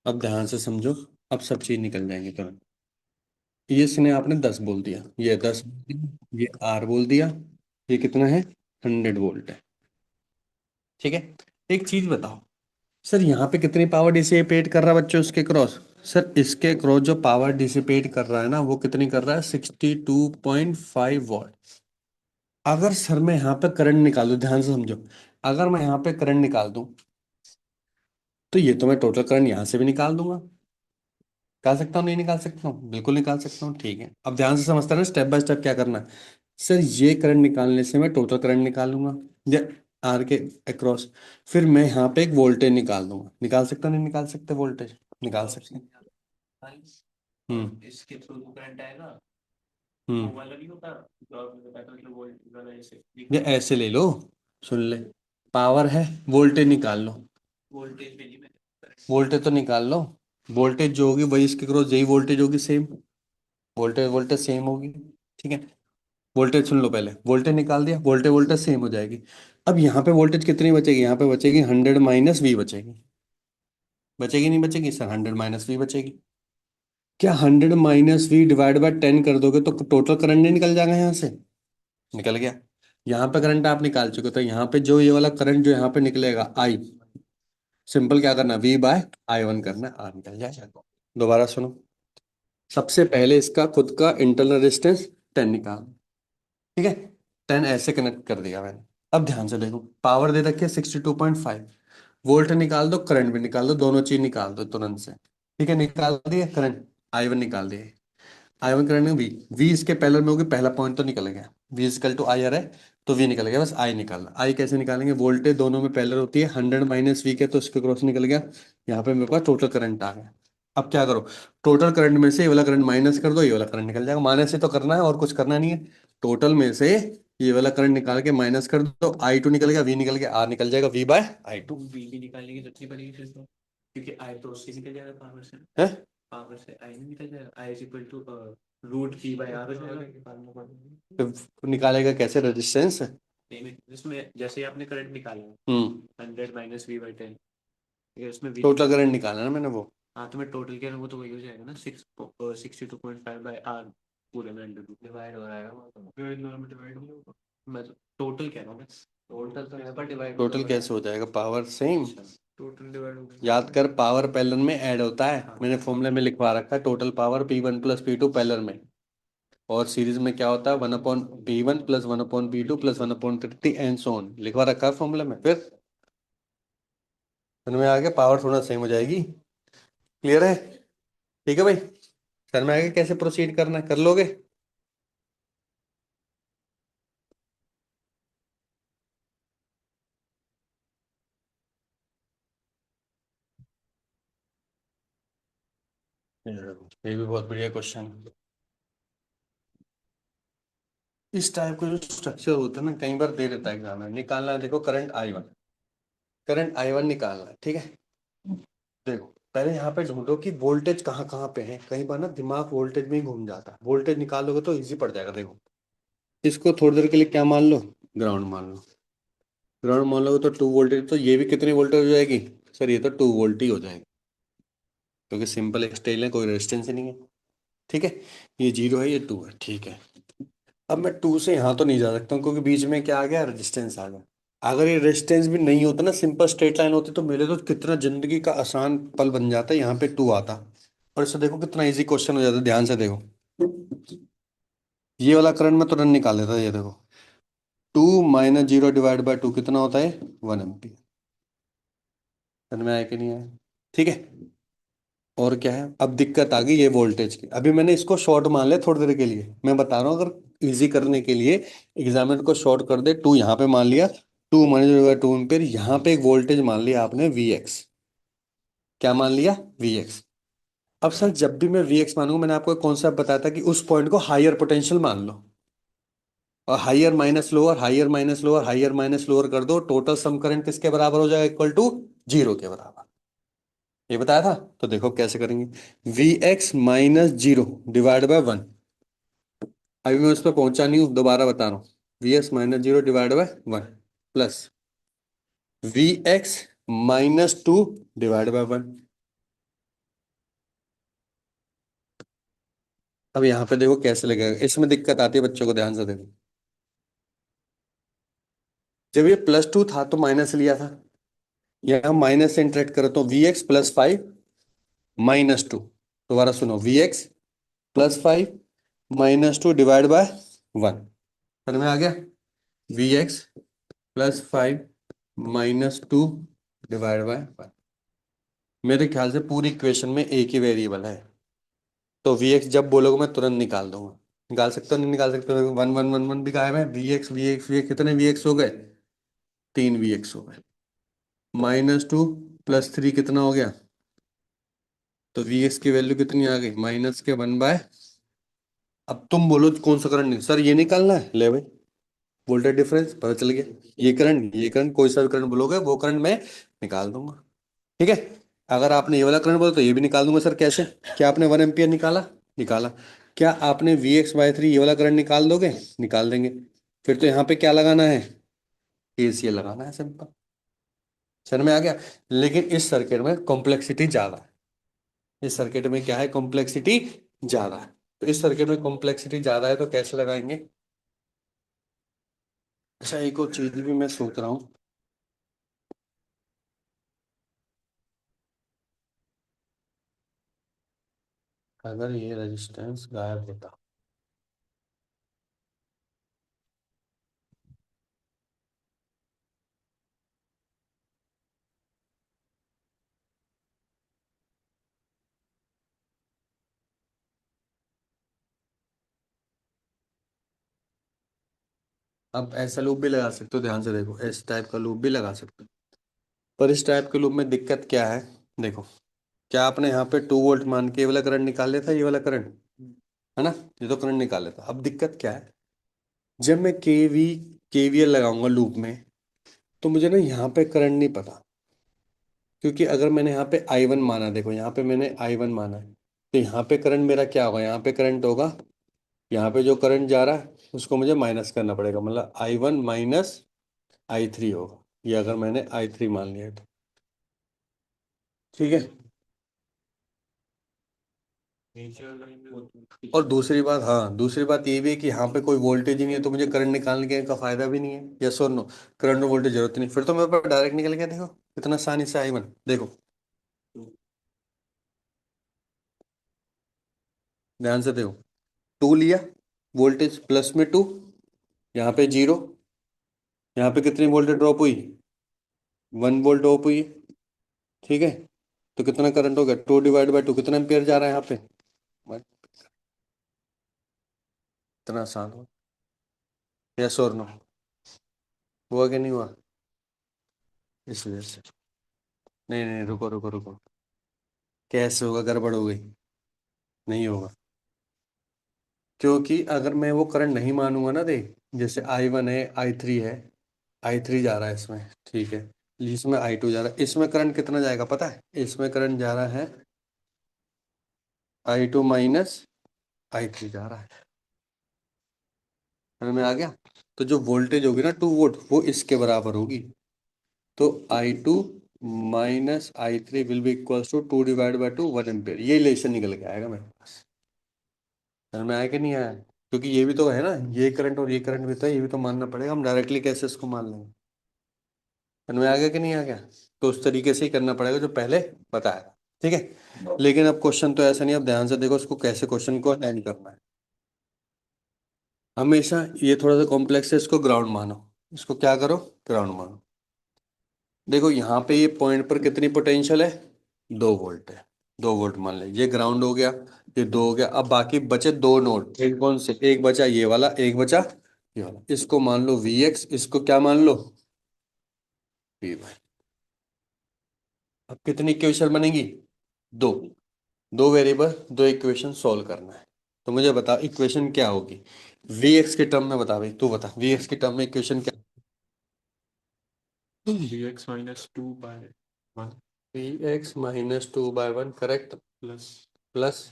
अब ध्यान से समझो, अब सब चीज निकल जाएंगी तुरंत। ये इसने आपने 10 बोल दिया, ये 10 बोल दिया, ये आर बोल दिया, ये कितना है, 100 वोल्ट है। ठीक है, एक चीज बताओ सर, यहाँ पे कितनी पावर डिसिपेट कर रहा है बच्चों इसके क्रॉस? सर इसके क्रॉस जो पावर डिसिपेट कर रहा है ना, वो कितनी कर रहा है, 62.5 वॉट। अगर सर मैं यहाँ पे करंट निकाल दूं, ध्यान से समझो, अगर मैं यहाँ पे करंट निकाल दूं तो ये तो मैं टोटल करंट यहाँ से भी निकाल दूंगा। निकाल सकता हूँ नहीं निकाल सकता हूँ? बिल्कुल निकाल सकता हूँ। ठीक है, अब ध्यान से समझते हैं ना स्टेप बाय स्टेप क्या करना है। सर ये करंट निकालने से मैं टोटल करंट निकालूंगा या आर के अक्रॉस, फिर मैं यहाँ पे एक वोल्टेज निकाल दूंगा। निकाल सकता हूँ नहीं निकाल सकते वोल्टेज? निकाल सकते हैं। इसके थ्रू तो करंट आएगा, वो हम्म वाला नहीं होता जो आपने बताया था, मतलब वोल्ट वाला ऐसे ये ऐसे ले लो, सुन ले, पावर है, वोल्टेज निकाल लो। वोल्टेज भी नहीं मैं वोल्टेज तो निकाल लो, वोल्टेज जो होगी वही इसके क्रॉस यही वोल्टेज होगी सेम, वोल्टेज वोल्टेज सेम होगी। ठीक है, वोल्टेज सुन लो, पहले वोल्टेज निकाल दिया, वोल्टेज वोल्टेज सेम हो जाएगी। अब यहाँ पे वोल्टेज कितनी बचेगी, यहाँ पे बचेगी 100 - V बचेगी। बचेगी नहीं बचेगी सर, 100 - V बचेगी। क्या 100 - V डिवाइड बाय 10 कर दोगे तो टोटल करंट नहीं निकल जाएगा यहाँ से? निकल गया। यहाँ पे करंट आप निकाल चुके, तो यहाँ पे जो ये वाला करंट जो यहाँ पे निकलेगा आई, सिंपल क्या करना, V/I1 करना, आर निकल जाएगा। दोबारा सुनो, सबसे पहले इसका खुद का इंटरनल रेजिस्टेंस 10 निकाल, ठीक है, 10 ऐसे कनेक्ट कर दिया मैंने। अब ध्यान से देखो, पावर दे रखी है 62.5, वोल्ट निकाल दो, करंट भी निकाल दो, दोनों चीज निकाल दो तुरंत से। ठीक है, निकाल दिए करंट, I1 निकाल दिए। I1 करंट में V इसके पहले में होगी, पहला पॉइंट तो निकल गया, V = IR है, तो V निकल गया, बस I निकालना। I कैसे निकालेंगे, वोल्टेज दोनों में पहले होती है, 100 - V के, तो इसके क्रॉस निकल गया। यहाँ पे मेरे पास टोटल करंट आ गया। अब क्या करो, टोटल करंट में से ये वाला करंट माइनस कर दो, ये वाला करंट निकल जाएगा। माइनस से तो करना है और कुछ करना नहीं है, टोटल में से ये वाला करंट निकाल के माइनस कर दो, I2 निकल गया, V निकल गया, आर निकल जाएगा, V/I2 बी भी निकालने की जरूरत नहीं पड़ेगी फिर तो, क्योंकि आई तो उससे निकल जाएगा पावर से, है। पावर से आई नहीं निकल जाएगा, I is equal to √V/R हो जाएगा। तो निकालेगा कैसे रेजिस्टेंस? नहीं में इसमें जैसे ही आपने करंट निकाला हम्म 100 - V/10, इसमें V टोटल निकाल, करंट निकालना ना मैंने वो। हाँ तो मैं टोटल किया ना, वो तो वही हो जाएगा ना, 62.5/R पूरे में डिवाइड हो रहा है वो तो। डिवाइड नहीं होगा। मैं तो टोटल कह रहा हूँ, टोटल तो यहाँ पर डिवाइड टोटल कैसे हो जाएगा, पावर सेम। टोटल डिवाइड हो गया। याद कर, पावर पैरेलल में ऐड होता है, मैंने फॉर्मूले में लिखवा रखा है, total power P1 + P2 parallel में, और सीरीज में क्या होता है, 1/P1 + 1/P2 + 1/30 and so on, लिखवा रखा है फॉर्मूले में। फिर समझ में आ गया, पावर थोड़ा सेम हो जाएगी। क्लियर है? ठीक है भाई, सर में आगे कैसे प्रोसीड करना है, कर लोगे? ये भी बहुत बढ़िया क्वेश्चन। इस टाइप का जो स्ट्रक्चर होता है ना, कई बार दे देता है एग्जाम में, निकालना है। देखो करंट I1, करंट I1 निकालना है, ठीक है। देखो पहले यहाँ पे ढूंढो कि वोल्टेज कहाँ कहाँ पे है। कई बार ना दिमाग वोल्टेज में ही घूम जाता है, वोल्टेज निकालोगे तो इजी पड़ जाएगा। देखो इसको थोड़ी देर के लिए क्या मान लो, ग्राउंड मान लो। ग्राउंड मान लोगे तो 2 वोल्टेज, तो ये भी कितनी वोल्टेज हो जाएगी सर, ये तो 2 वोल्ट ही हो जाएगी, क्योंकि सिंपल एक्सटेल है, कोई रेजिस्टेंस ही नहीं है, ठीक है। ये 0 है, ये 2 है, ठीक है। अब मैं 2 से यहाँ तो नहीं जा सकता हूँ, क्योंकि बीच में क्या आ गया, रेजिस्टेंस आ गया। अगर ये रेजिस्टेंस भी नहीं होता ना, सिंपल स्ट्रेट लाइन होती, तो मेरे तो कितना जिंदगी का आसान पल बन जाता है, यहाँ पे 2 आता। और इससे देखो कितना इजी क्वेश्चन हो जाता है, ध्यान से देखो। ये वाला करंट मैं तुरंत निकाल लेता, ये देखो 2 - 0 डिवाइड बाय 2 कितना होता है, 1 एम्पियर। समझ में आया कि नहीं आया, ठीक है। और क्या है, अब दिक्कत आ गई ये वोल्टेज की। अभी मैंने इसको शॉर्ट मान लिया थोड़ी देर के लिए, मैं बता रहा हूँ, अगर इजी करने के लिए एग्जामिनर को शॉर्ट कर दे, 2 यहाँ पे मान लिया, 2 - 2 एम्पियर, यहाँ पे एक वोल्टेज मान लिया आपने Vx। क्या मान लिया, Vx। अब सर जब भी मैं Vx मानूंगा, मैंने आपको एक कॉन्सेप्ट बताया था कि उस पॉइंट को हायर पोटेंशियल मान लो, और higher minus lower, higher minus lower, higher minus lower कर दो, टोटल सम करंट किसके बराबर हो जाएगा, इक्वल टू 0 के बराबर। ये बताया था। तो देखो कैसे करेंगे, Vx - 0 डिवाइड बाय 1। अभी मैं उस पर पहुंचा नहीं हूं, दोबारा बता रहा हूँ। Vx - 0 divide by 1 plus Vx - 2 divide by 1। अब यहाँ पे देखो कैसे लगेगा, इसमें दिक्कत आती है बच्चों को, ध्यान से देखो। जब ये +2 था तो माइनस लिया था, यहाँ माइनस से इंटरेक्ट करो तो Vx +5 - 2। दोबारा सुनो, Vx +5 - 2 डिवाइड बाय 1। समझ में आ गया, Vx +5 - 2 डिवाइड बाय 1। मेरे ख्याल से पूरी इक्वेशन में एक ही वेरिएबल है, तो Vx जब बोलोगे मैं तुरंत निकाल दूंगा। निकाल सकते हो नहीं निकाल सकते हो, 1 1 1 1 भी गायब है, Vx कितने Vx हो गए, 3 Vx हो गए। -2 +3 कितना हो गया, तो Vx की वैल्यू कितनी आ गई, -1/। अब तुम बोलो कौन सा करंट नहीं, सर ये निकालना है, ले भाई वोल्टेज डिफरेंस पता चल गया। ये करंट कोई सा भी करंट बोलोगे वो करंट मैं निकाल दूंगा, ठीक है। अगर आपने ये वाला करंट बोला तो ये भी निकाल दूंगा। सर कैसे, क्या आपने 1 एम्पियर निकाला, निकाला। क्या आपने Vx/3 ये वाला करंट निकाल दोगे, निकाल देंगे। फिर तो यहाँ पे क्या लगाना है, KCL लगाना है, सिंपल। समझ में आ गया। लेकिन इस सर्किट में कॉम्प्लेक्सिटी ज्यादा है, इस सर्किट में क्या है, कॉम्प्लेक्सिटी ज्यादा है। तो इस सर्किट में कॉम्प्लेक्सिटी ज्यादा है, तो कैसे लगाएंगे। अच्छा एक और चीज भी मैं सोच रहा हूँ, अगर ये रेजिस्टेंस गायब होता, अब ऐसा लूप भी लगा सकते हो, ध्यान से देखो, इस टाइप का लूप भी लगा सकते हो। पर इस टाइप के लूप में दिक्कत क्या है, देखो। क्या आपने यहाँ पे 2 वोल्ट मान के ये वाला करंट निकाल लेता, ये वाला करंट, है ना। ये तो करंट निकाल लेता। अब दिक्कत क्या है, जब मैं KVL लगाऊंगा लूप में, तो मुझे ना यहाँ पे करंट नहीं पता। क्योंकि अगर मैंने यहाँ पे I1 माना, देखो यहाँ पे मैंने I1 माना है, तो यहाँ पे करंट मेरा क्या होगा, यहाँ पे करंट होगा, यहाँ पे जो करंट जा रहा है उसको मुझे माइनस करना पड़ेगा, मतलब I1 - I3 होगा। ये अगर मैंने I3 मान लिया है तो, ठीक है। और दूसरी बात, हाँ दूसरी बात ये भी है कि यहाँ पे कोई वोल्टेज ही नहीं है, तो मुझे करंट निकालने का फायदा भी नहीं है, यस और नो। करंट और वोल्टेज जरूरत नहीं, फिर तो मेरे पास डायरेक्ट निकल गया। देखो कितना आसानी से I1, देखो ध्यान से देखो, 2 लिया, वोल्टेज प्लस में 2, यहाँ पे 0, यहाँ पे कितनी वोल्टेज ड्रॉप हुई, 1 वोल्ट ड्रॉप हुई, ठीक है। तो कितना करंट हो गया, 2/2 कितना एम्पियर जा रहा है यहाँ पे, One। इतना आसान हो, यस और नो, हुआ कि नहीं हुआ, इस वजह से। नहीं नहीं रुको रुको रुको, कैसे होगा, गड़बड़ हो गई, नहीं होगा। क्योंकि अगर मैं वो करंट नहीं मानूंगा ना, देख जैसे I1 है, I3 है, I3 जा रहा है इसमें, ठीक है, इसमें I2 जा रहा है, इसमें करंट कितना जाएगा पता है? इसमें करंट जा रहा है I2 माइनस I3 जा रहा है। समझ में आ गया? तो जो वोल्टेज होगी ना 2 वोल्ट, वो इसके बराबर होगी। तो I2 minus I3 will be equals to 2/2 1 ampere. ये रिलेशन निकल के आएगा मेरे पास। समझ में आया कि नहीं आया? क्योंकि ये भी तो है ना, ये करंट और ये करंट भी तो है, ये भी तो मानना पड़ेगा। हम डायरेक्टली कैसे इसको मान लेंगे? समझ में आ गया कि नहीं आ गया? तो उस तरीके से ही करना पड़ेगा जो पहले बताया था, ठीक है। लेकिन अब क्वेश्चन तो ऐसा नहीं, अब ध्यान से देखो उसको कैसे क्वेश्चन को हैंड करना है। हमेशा ये थोड़ा सा कॉम्प्लेक्स है, इसको ग्राउंड मानो। इसको क्या करो? ग्राउंड मानो। देखो यहाँ पे ये पॉइंट पर कितनी पोटेंशियल है? 2 वोल्ट है। 2 वोल्ट मान ले, ये ग्राउंड हो गया, ये 2 हो गया। अब बाकी बचे 2 नोड, एक कौन से? एक बचा ये वाला, एक बचा ये वाला। इसको मान लो Vx, इसको क्या मान लो? Vy। अब कितनी इक्वेशन बनेगी? 2। 2 वेरिएबल, 2 इक्वेशन सॉल्व करना है। तो मुझे बता इक्वेशन क्या होगी Vx के टर्म में? बता भाई, तू बता Vx के टर्म में इक्वेशन क्या? Vx minus 2/1 Vx minus 2/1, correct, plus plus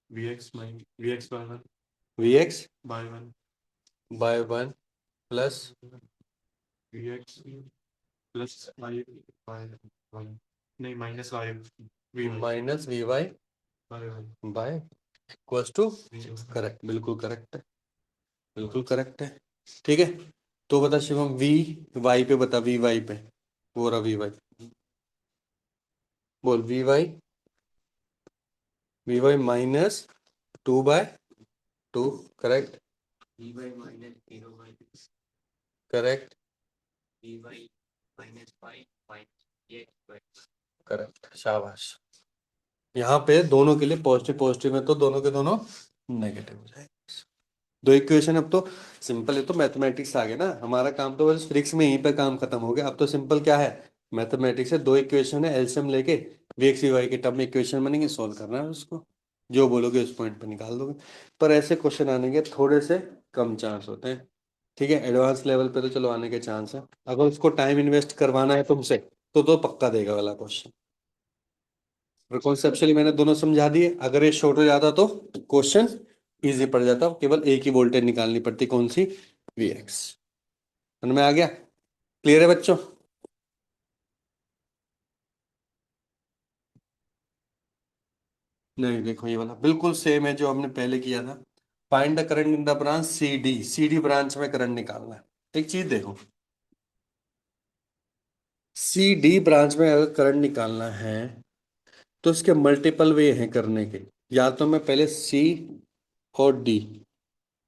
Vx by 1 Vx by 1 by 1 plus Vx plus y by 1 नहीं minus y Vy minus Vy by 1 by equals to, correct, बिल्कुल करेक्ट है, बिल्कुल correct है। ठीक है, तो बता शिवम, वी वाई पे बता, वी वाई पे, वो रहा वी वाई, बोल V Y -2/2, correct, V by minus 0 correct, V by -5 minus x correct, शाबाश। यहाँ पे दोनों के लिए पॉजिटिव पॉजिटिव है, तो दोनों के दोनों नेगेटिव हो जाएंगे। दो इक्वेशन अब तो सिंपल है, तो मैथमेटिक्स आ गया ना, हमारा काम तो बस फिजिक्स में यहीं पे काम खत्म हो गया। अब तो सिंपल क्या है, मैथमेटिक्स है, 2 इक्वेशन है, एलसीएम लेके Vx Vy के टर्म में इक्वेशन बनेंगे, सॉल्व करना है उसको, जो बोलोगे उस पॉइंट पे निकाल दोगे। पर ऐसे क्वेश्चन आने के थोड़े से कम चांस होते हैं, ठीक है। एडवांस लेवल पे तो चलो आने के चांस है, अगर उसको टाइम इन्वेस्ट करवाना है तुमसे तो पक्का देगा वाला क्वेश्चन। और कॉन्सेप्चुअली मैंने दोनों समझा दिए। अगर ये शॉर्ट हो जाता तो क्वेश्चन इजी पड़ जाता, केवल एक ही वोल्टेज निकालनी पड़ती, कौन सी? Vx। समझ में आ गया? क्लियर है बच्चों? नहीं, देखो ये वाला बिल्कुल सेम है जो हमने पहले किया था। Find the current in the branch CD। CD branch में करंट निकालना है। एक चीज देखो, CD ब्रांच में अगर करंट निकालना है तो इसके मल्टीपल वे हैं करने के। या तो मैं पहले C और D,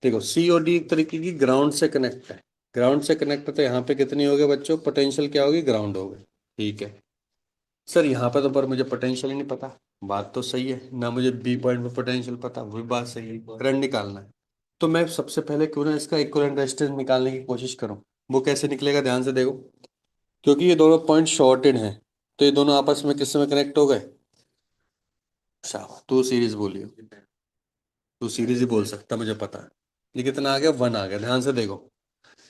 देखो C और D एक तरीके की ग्राउंड से कनेक्ट है, ग्राउंड से कनेक्ट है, तो यहाँ पे कितनी हो गई बच्चों? पोटेंशियल क्या होगी? ग्राउंड हो गई। ठीक है सर, यहाँ पे तो पर मुझे पोटेंशियल ही नहीं पता। बात तो सही है ना, मुझे बी पॉइंट पे पोटेंशियल पता, वो भी बात सही है, करंट निकालना है। तो मैं सबसे पहले क्यों ना इसका इक्विवेलेंट रेजिस्टेंस निकालने की कोशिश करूं। वो कैसे निकलेगा, ध्यान से देखो। क्योंकि ये दोनों पॉइंट शॉर्टेड हैं, तो ये दोनों आपस में किस में कनेक्ट हो गए? शाबाश, तू सीरीज बोलियो, तू सीरीज ही बोल सकता, मुझे पता है। ये कितना आ गया? 1 आ गया। ध्यान से देखो,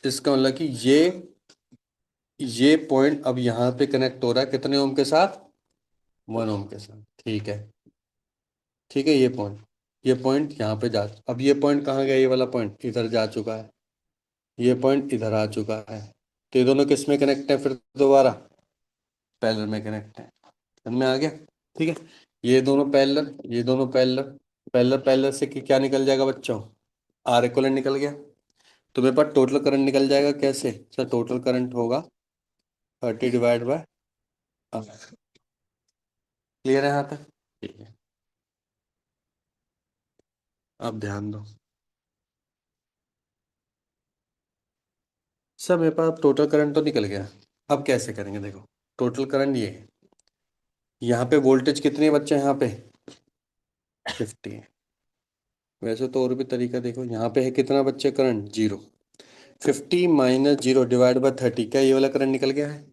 इसका मतलब कि ये पॉइंट अब यहाँ पे कनेक्ट हो रहा है कितने ओम के साथ? 1 ओम के साथ। ठीक है, ठीक है, ये पॉइंट यहाँ पे जा, अब ये पॉइंट कहाँ गया? ये वाला पॉइंट इधर जा चुका है, ये पॉइंट इधर आ चुका है। तो ये दोनों किस में कनेक्ट है फिर दोबारा? पैरेलल में कनेक्ट है। समझ में आ गया? ठीक है, ये दोनों पैरेलल, ये दोनों पैरेलल, पैरेलल पैरेलल से क्या निकल जाएगा बच्चों? आर इक्विवेलेंट निकल गया। तो मेरे पास टोटल करंट निकल जाएगा कैसे? सर टोटल करंट होगा 30/। क्लियर है यहाँ तक? ठीक है, अब ध्यान दो। सर मेरे पास टोटल करंट तो निकल गया, अब कैसे करेंगे? देखो टोटल करंट ये है, यहाँ पे वोल्टेज कितने बच्चे हैं? यहाँ पे 50 है। वैसे तो और भी तरीका देखो, यहाँ पे है कितना बच्चे करंट? 0। 50 - 0 / 30, क्या ये वाला करंट निकल गया है?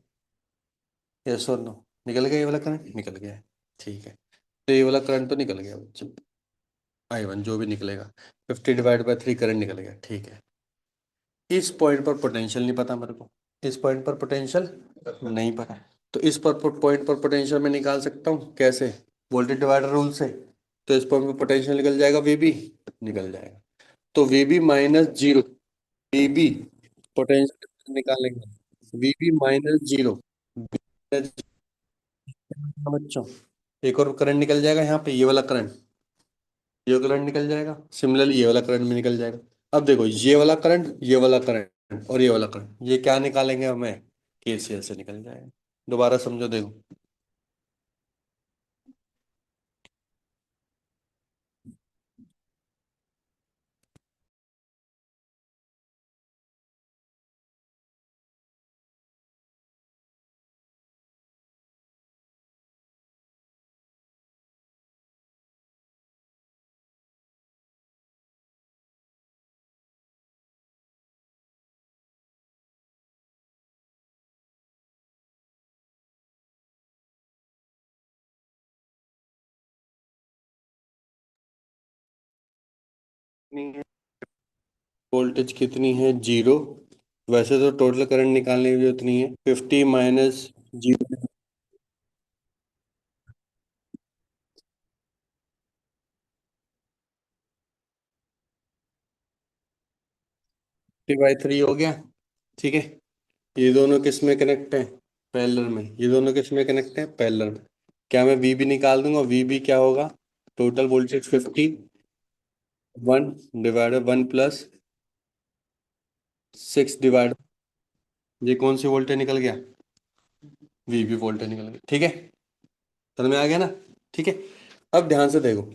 यस और नो? निकल गया ये वाला करंट? निकल गया है। ठीक है, तो ये वाला करंट तो निकल गया बच्चों। I1 जो भी निकलेगा, 50/3 करंट निकल गया, ठीक है। इस पॉइंट पर पोटेंशियल नहीं पता मेरे को, इस पॉइंट पर पोटेंशियल नहीं पता, तो इस पर पॉइंट पर पोटेंशियल मैं निकाल सकता हूँ कैसे, वोल्टेज डिवाइडर रूल से। तो इस पॉइंट पर पोटेंशियल निकल जाएगा, वीबी निकल जाएगा, तो वीबी -0, वीबी पोटेंशियल निकालेंगे, वीबी -0 बच्चों। एक और करंट निकल जाएगा यहाँ पे, ये वाला करंट, ये करंट निकल जाएगा, सिमिलरली ये वाला करंट भी निकल जाएगा। अब देखो ये वाला करंट, ये वाला करंट और ये वाला करंट, ये क्या निकालेंगे हमें, केसीएल से निकल जाएगा। दोबारा समझो देखो, वोल्टेज कितनी है, 0। वैसे तो टोटल करंट निकालने की जरूरत नहीं है, 50 -0 50/3 हो गया, ठीक है। ये दोनों किस में कनेक्ट है, पैरेलल में, ये दोनों किस में कनेक्ट है, पैरेलल में। क्या मैं वी भी निकाल दूंगा, वी भी क्या होगा, टोटल वोल्टेज 50, 1/1+6 ये कौन सी वोल्टेज निकल गया, वी भी वोल्टेज निकल गया, ठीक है। समझ में आ गया ना, ठीक है। अब ध्यान से देखो,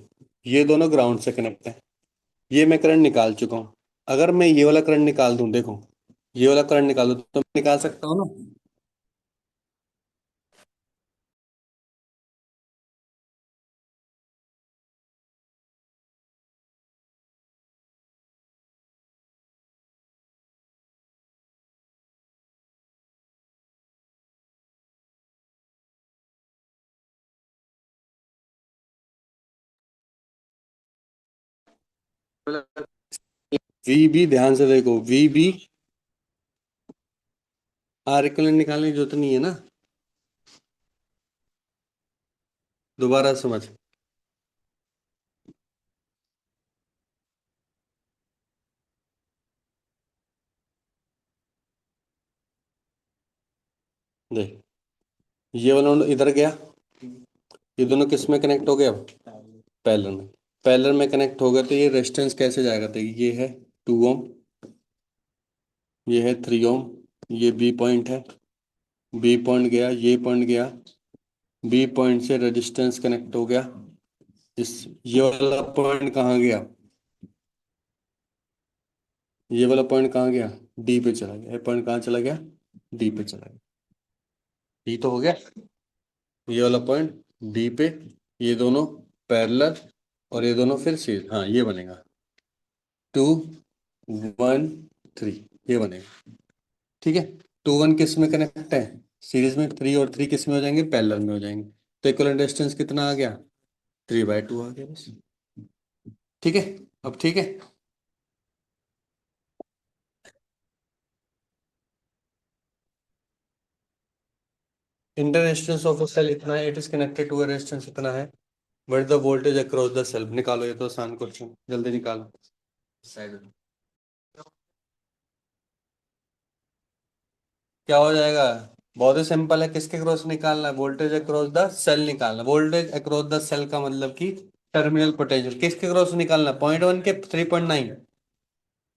ये दोनों ग्राउंड से कनेक्ट है, ये मैं करंट निकाल चुका हूँ। अगर मैं ये वाला करंट निकाल दूं, देखो ये वाला करंट निकाल दूं तो मैं निकाल सकता हूँ ना। वी भी ध्यान से देखो, वी भी आर इक्विवेलेंट निकालने की जरूरत नहीं है ना, दोबारा समझ। देख ये वाला इधर गया, ये दोनों किस में कनेक्ट हो गए, अब पैरेलल में, पैरेलल में कनेक्ट हो गए, तो ये रेजिस्टेंस कैसे जाएगा, देखिए ये है 2 ओम, ये है 3 ओम, ये बी पॉइंट है, बी पॉइंट गया, ये पॉइंट गया, बी पॉइंट से रेजिस्टेंस कनेक्ट हो गया, इस ये वाला पॉइंट कहाँ गया, ये वाला पॉइंट कहाँ गया, डी पे चला गया, ये पॉइंट कहाँ चला गया, डी पे चला गया, डी तो हो गया, ये वाला पॉइंट डी पे, ये दोनों पैरेलल, और ये दोनों फिर सीरीज, हाँ ये बनेगा 2 1 3, ये बनेगा, ठीक है। 2 1 किस में कनेक्ट है, सीरीज में, 3 और 3 किस में हो जाएंगे, पैरेलल में हो जाएंगे, तो इक्विवेलेंट डिस्टेंस कितना आ गया, 3/2 आ गया बस, ठीक है। अब ठीक है, inter resistance of a cell इतना है, it is connected to a resistance इतना है, what the voltage across the cell, निकालो, ये तो आसान क्वेश्चन, जल्दी निकालो। साइड क्या हो जाएगा, बहुत ही सिंपल है, किसके क्रॉस निकालना है, वोल्टेज अक्रॉस द सेल निकालना, वोल्टेज अक्रॉस द सेल का मतलब कि टर्मिनल पोटेंशियल, किसके क्रॉस निकालना, 0.1 के 3.9,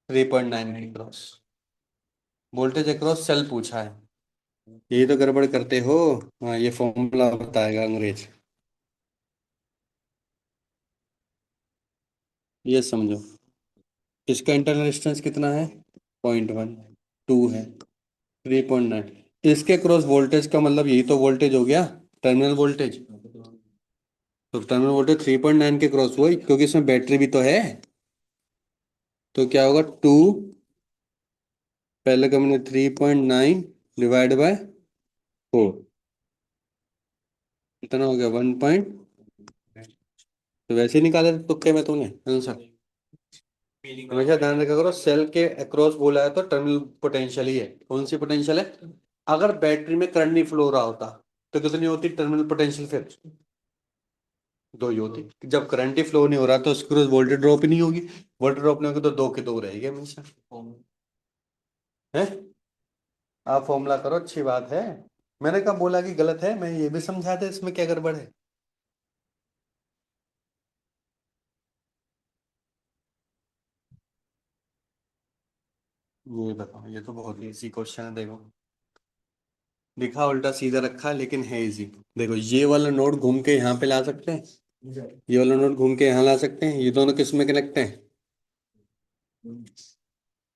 3.9 के क्रॉस, वोल्टेज अक्रॉस सेल पूछा है, यही तो गड़बड़ करते हो। हाँ ये फॉर्मूला बताएगा अंग्रेज, ये समझो, इसका इंटरनल रेजिस्टेंस कितना है, 0.1, 2 है, 3.9, इसके क्रॉस वोल्टेज का मतलब यही तो वोल्टेज हो गया, टर्मिनल वोल्टेज, तो टर्मिनल वोल्टेज 3.9 के क्रॉस वही, क्योंकि इसमें बैटरी भी तो है, तो क्या होगा 2, पहले का मैंने 3.9 डिवाइड बाय 4, कितना हो गया 1., तो वैसे ही निकाले थे तुक्के में तूने आंसर। हमेशा ध्यान रखा करो, सेल के अक्रॉस बोला है तो टर्मिनल पोटेंशियल ही है। कौन सी पोटेंशियल है? अगर बैटरी में करंट नहीं फ्लो हो रहा होता तो कितनी होती टर्मिनल पोटेंशियल फिर? दो ही होती। जब करंट ही फ्लो नहीं हो रहा तो उसके क्रॉस वोल्टेज ड्रॉप ही नहीं होगी। वोल्टेज ड्रॉप नहीं होगी तो दो की दो रहेगी हमेशा। है? आप फॉर्मूला करो, अच्छी बात है। मैंने कहा बोला कि गलत है, मैं ये भी समझा था, इसमें क्या गड़बड़ है? ये बताओ, ये तो बहुत इजी क्वेश्चन है। देखो लिखा उल्टा सीधा रखा है लेकिन है इजी। देखो ये वाला नोड घूम के यहाँ पे ला सकते हैं, ये वाला नोड घूम के यहाँ ला सकते हैं। ये दोनों किस में कनेक्ट हैं?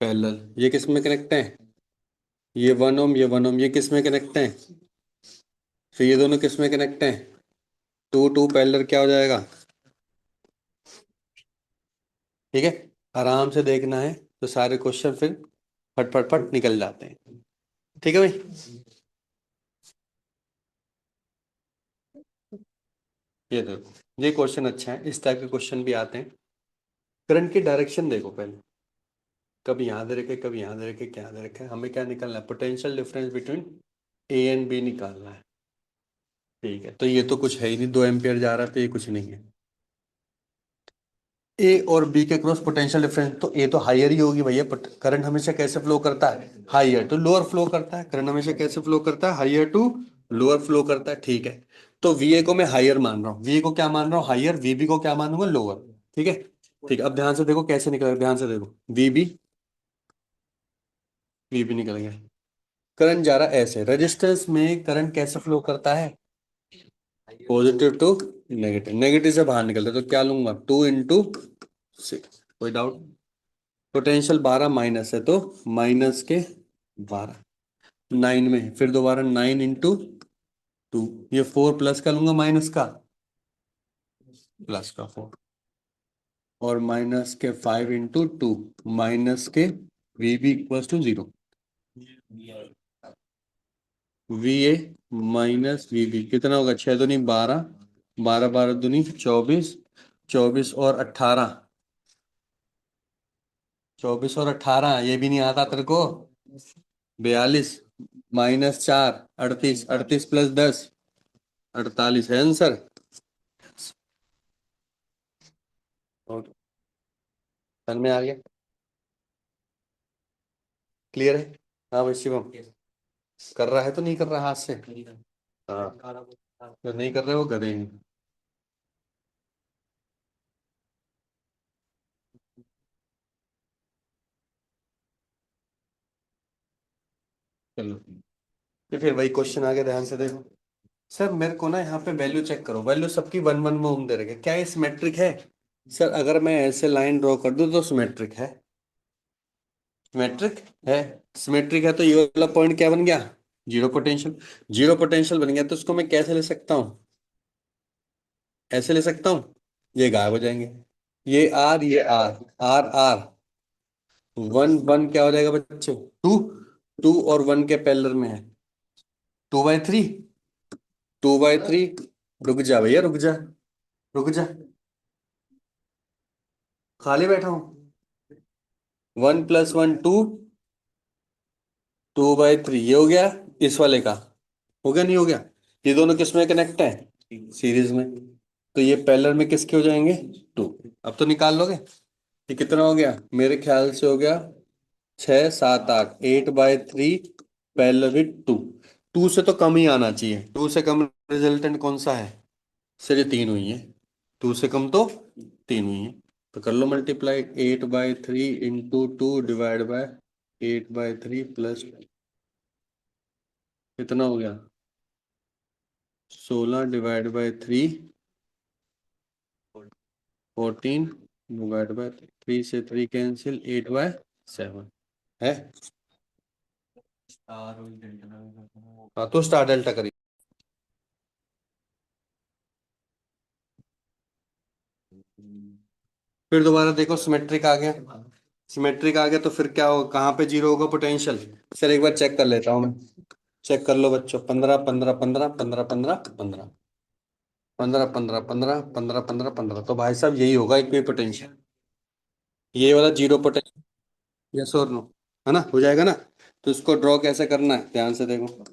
पैरेलल। ये किस में कनेक्ट हैं? ये 1 ओम, ये 1 ओम, ये किस में कनेक्ट हैं? फिर ये दोनों किस में कनेक्ट हैं? टू टू पैरेलल क्या हो जाएगा? ठीक है, आराम से देखना है तो सारे क्वेश्चन फिर फट फट फट निकल जाते हैं। ठीक है भाई। ये देखो, ये क्वेश्चन अच्छा है, इस टाइप के क्वेश्चन भी आते हैं। करंट की डायरेक्शन देखो पहले, कभी यहाँ दे रखे, कभी यहाँ दे रखे, क्या दे रखे, हमें क्या निकालना है? Potential difference between A and B निकालना है। ठीक है, तो ये तो कुछ है ही नहीं, 2 एम्पियर जा रहा है तो ये कुछ नहीं है। ए और बी के क्रॉस पोटेंशियल डिफरेंस, तो ए तो हायर ही होगी भैया। करंट हमेशा कैसे फ्लो करता है? हायर टू लोअर फ्लो करता है। करंट हमेशा कैसे फ्लो करता है? हायर टू लोअर फ्लो करता है। ठीक है, तो वी ए को मैं हायर मान रहा हूँ, वी ए को क्या मान रहा हूँ? हायर। वीबी को क्या मानूंगा? लोअर। ठीक है। ठीक है, अब ध्यान से देखो कैसे निकलेगा, ध्यान से देखो। वीबी, वीबी निकल गया। करंट जा रहा है ऐसे, रेजिस्टेंस में करंट कैसे फ्लो करता है? Positive to negative. नेगेटिव से बाहर निकलता है तो क्या लूंगा? 2 × 6। कोई डाउट? पोटेंशियल 12 माइनस है तो माइनस के 12, 9 में फिर दोबारा 9 × 2, ये 4 प्लस का लूंगा, माइनस का प्लस का 4, और माइनस के 5 × 2 माइनस के V B equal to 0। V A minus V B कितना होगा? 6 दूनी 12, 12 12 दूनी 24, 24 और 18, 24 और 18, ये भी नहीं आता तेरे को? 42 -4 38, 38 + 10 48 है आंसर। और समझ में आ गया? क्लियर है? हाँ भाई शिवम, कर रहा है तो नहीं कर रहा हाथ से? हाँ, जो नहीं कर रहे वो करेंगे। चलो, तो फिर वही क्वेश्चन आ गया, ध्यान से देखो। सर मेरे को ना यहाँ पे वैल्यू चेक करो, वैल्यू सबकी 1 1 में ओम दे रखे, क्या ये सिमेट्रिक है? सर अगर मैं ऐसे लाइन ड्रॉ कर दूं तो सिमेट्रिक है। सिमेट्रिक है। सिमेट्रिक है तो ये वाला पॉइंट क्या बन गया? Zero potential. जीरो पोटेंशियल बन गया तो उसको मैं कैसे ले सकता हूँ? ऐसे ले सकता हूँ, ये गायब हो जाएंगे। ये आर, ये आर, आर आर, 1 1 क्या हो जाएगा बच्चे? 2, 2 और 1 के पैरेलल में है, 2/3, 2/3। रुक जा भैया, रुक जा, रुक जा, खाली बैठा हूँ। 1 + 1 2, 2/3 ये हो गया इस वाले का। हो गया नहीं हो गया? ये दोनों किस में कनेक्ट है? सीरीज में। तो ये पैरेलल में किसके हो जाएंगे? 2। अब तो निकाल लोगे। ये कितना हो गया? मेरे ख्याल से हो गया 6 7 8, 8/3 पैरेलल विद 2। 2 से तो कम ही आना चाहिए, 2 से कम रिजल्टेंट कौन सा है? सर ये 3 हुई है, 2 से कम तो 3 हुई है। तो कर लो मल्टीप्लाई, 8/3 × 2 डिवाइड बाय 8/3 प्लस, कितना हो गया? 16 डिवाइड बाय 3, 14 डिवाइड बाय 3 से 3 कैंसिल, 8/7 है। हाँ तो स्टार डेल्टा करिए। फिर दोबारा देखो सिमेट्रिक आ गया, सिमेट्रिक आ गया तो फिर क्या होगा? कहाँ पे जीरो होगा पोटेंशियल? सर एक बार चेक कर लेता हूँ मैं। चेक कर लो बच्चों, 15 15 15 15 15 15, 15 15 15 15 15 15, तो भाई साहब यही होगा इक्वी पोटेंशियल, ये वाला जीरो पोटेंशियल। यस और नो, है ना, हो जाएगा ना। तो इसको ड्रॉ कैसे करना है, ध्यान से देखो।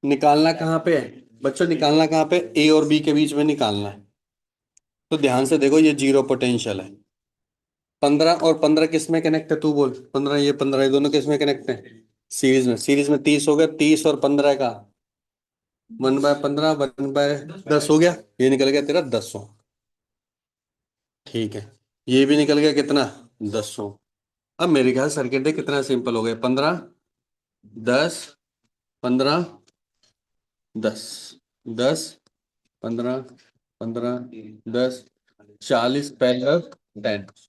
निकालना कहाँ पे है बच्चों, निकालना कहाँ पे, ए और बी के बीच में निकालना है। तो ध्यान से देखो, ये जीरो पोटेंशियल है। 15 और 15 किस में कनेक्ट है, तू बोल। 15, ये 15, ये दोनों किस में कनेक्ट है, सीरीज में। सीरीज में 30 हो गया, 30 और 15 का 1/15, 1/10 हो गया। ये निकल गया तेरा 10 ठीक है। ये भी निकल गया कितना, 10। अब मेरे ख्याल सर्किट कितना सिंपल हो गया, 15 10 15 10 10 15 15 10 40 पैरेलल 10,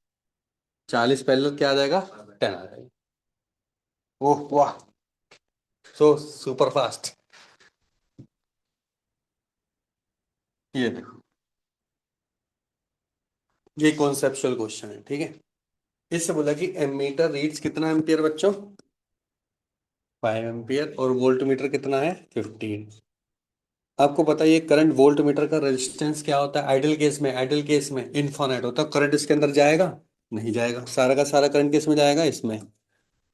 40 पैरेलल क्या आ जाएगा, 10 आ जाएगा। ओह वाह, सो सुपर फास्ट। ये देखो, ये कॉन्सेप्चुअल क्वेश्चन है, ठीक है। इससे बोला कि एमीटर रीड्स कितना एम्पियर बच्चों, 5 एम्पियर, और वोल्ट मीटर कितना है, 15। आपको पता है ये करंट वोल्ट मीटर का रेजिस्टेंस क्या होता है, आइडल केस में, आइडल केस में इनफाइनाइट होता है, करंट इसके अंदर जाएगा, नहीं जाएगा, सारा का सारा करंट किस में जाएगा, इसमें।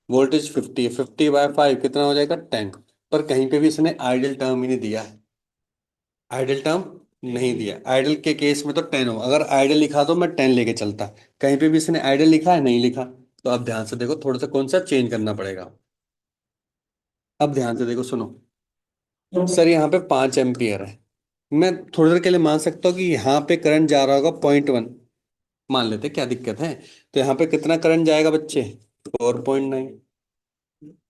वोल्टेज 50 है, 50/5 कितना हो जाएगा, 10। पर कहीं पे भी इसने आइडल टर्म ही नहीं दिया है, आइडल टर्म नहीं दिया। आइडल के केस में तो 10 हो, अगर आइडल लिखा तो मैं 10 लेके चलता, कहीं पे भी इसने आइडल लिखा है, नहीं लिखा। तो अब ध्यान से देखो, थोड़ा सा कॉन्सेप्ट चेंज करना पड़ेगा। अब ध्यान से देखो, सुनो। सर यहाँ पे 5 एम्पियर है, मैं थोड़ी देर के लिए मान सकता हूँ कि यहाँ पे करंट जा रहा होगा 0.1, मान लेते, क्या दिक्कत है। तो यहाँ पे कितना करंट जाएगा बच्चे, 4.9,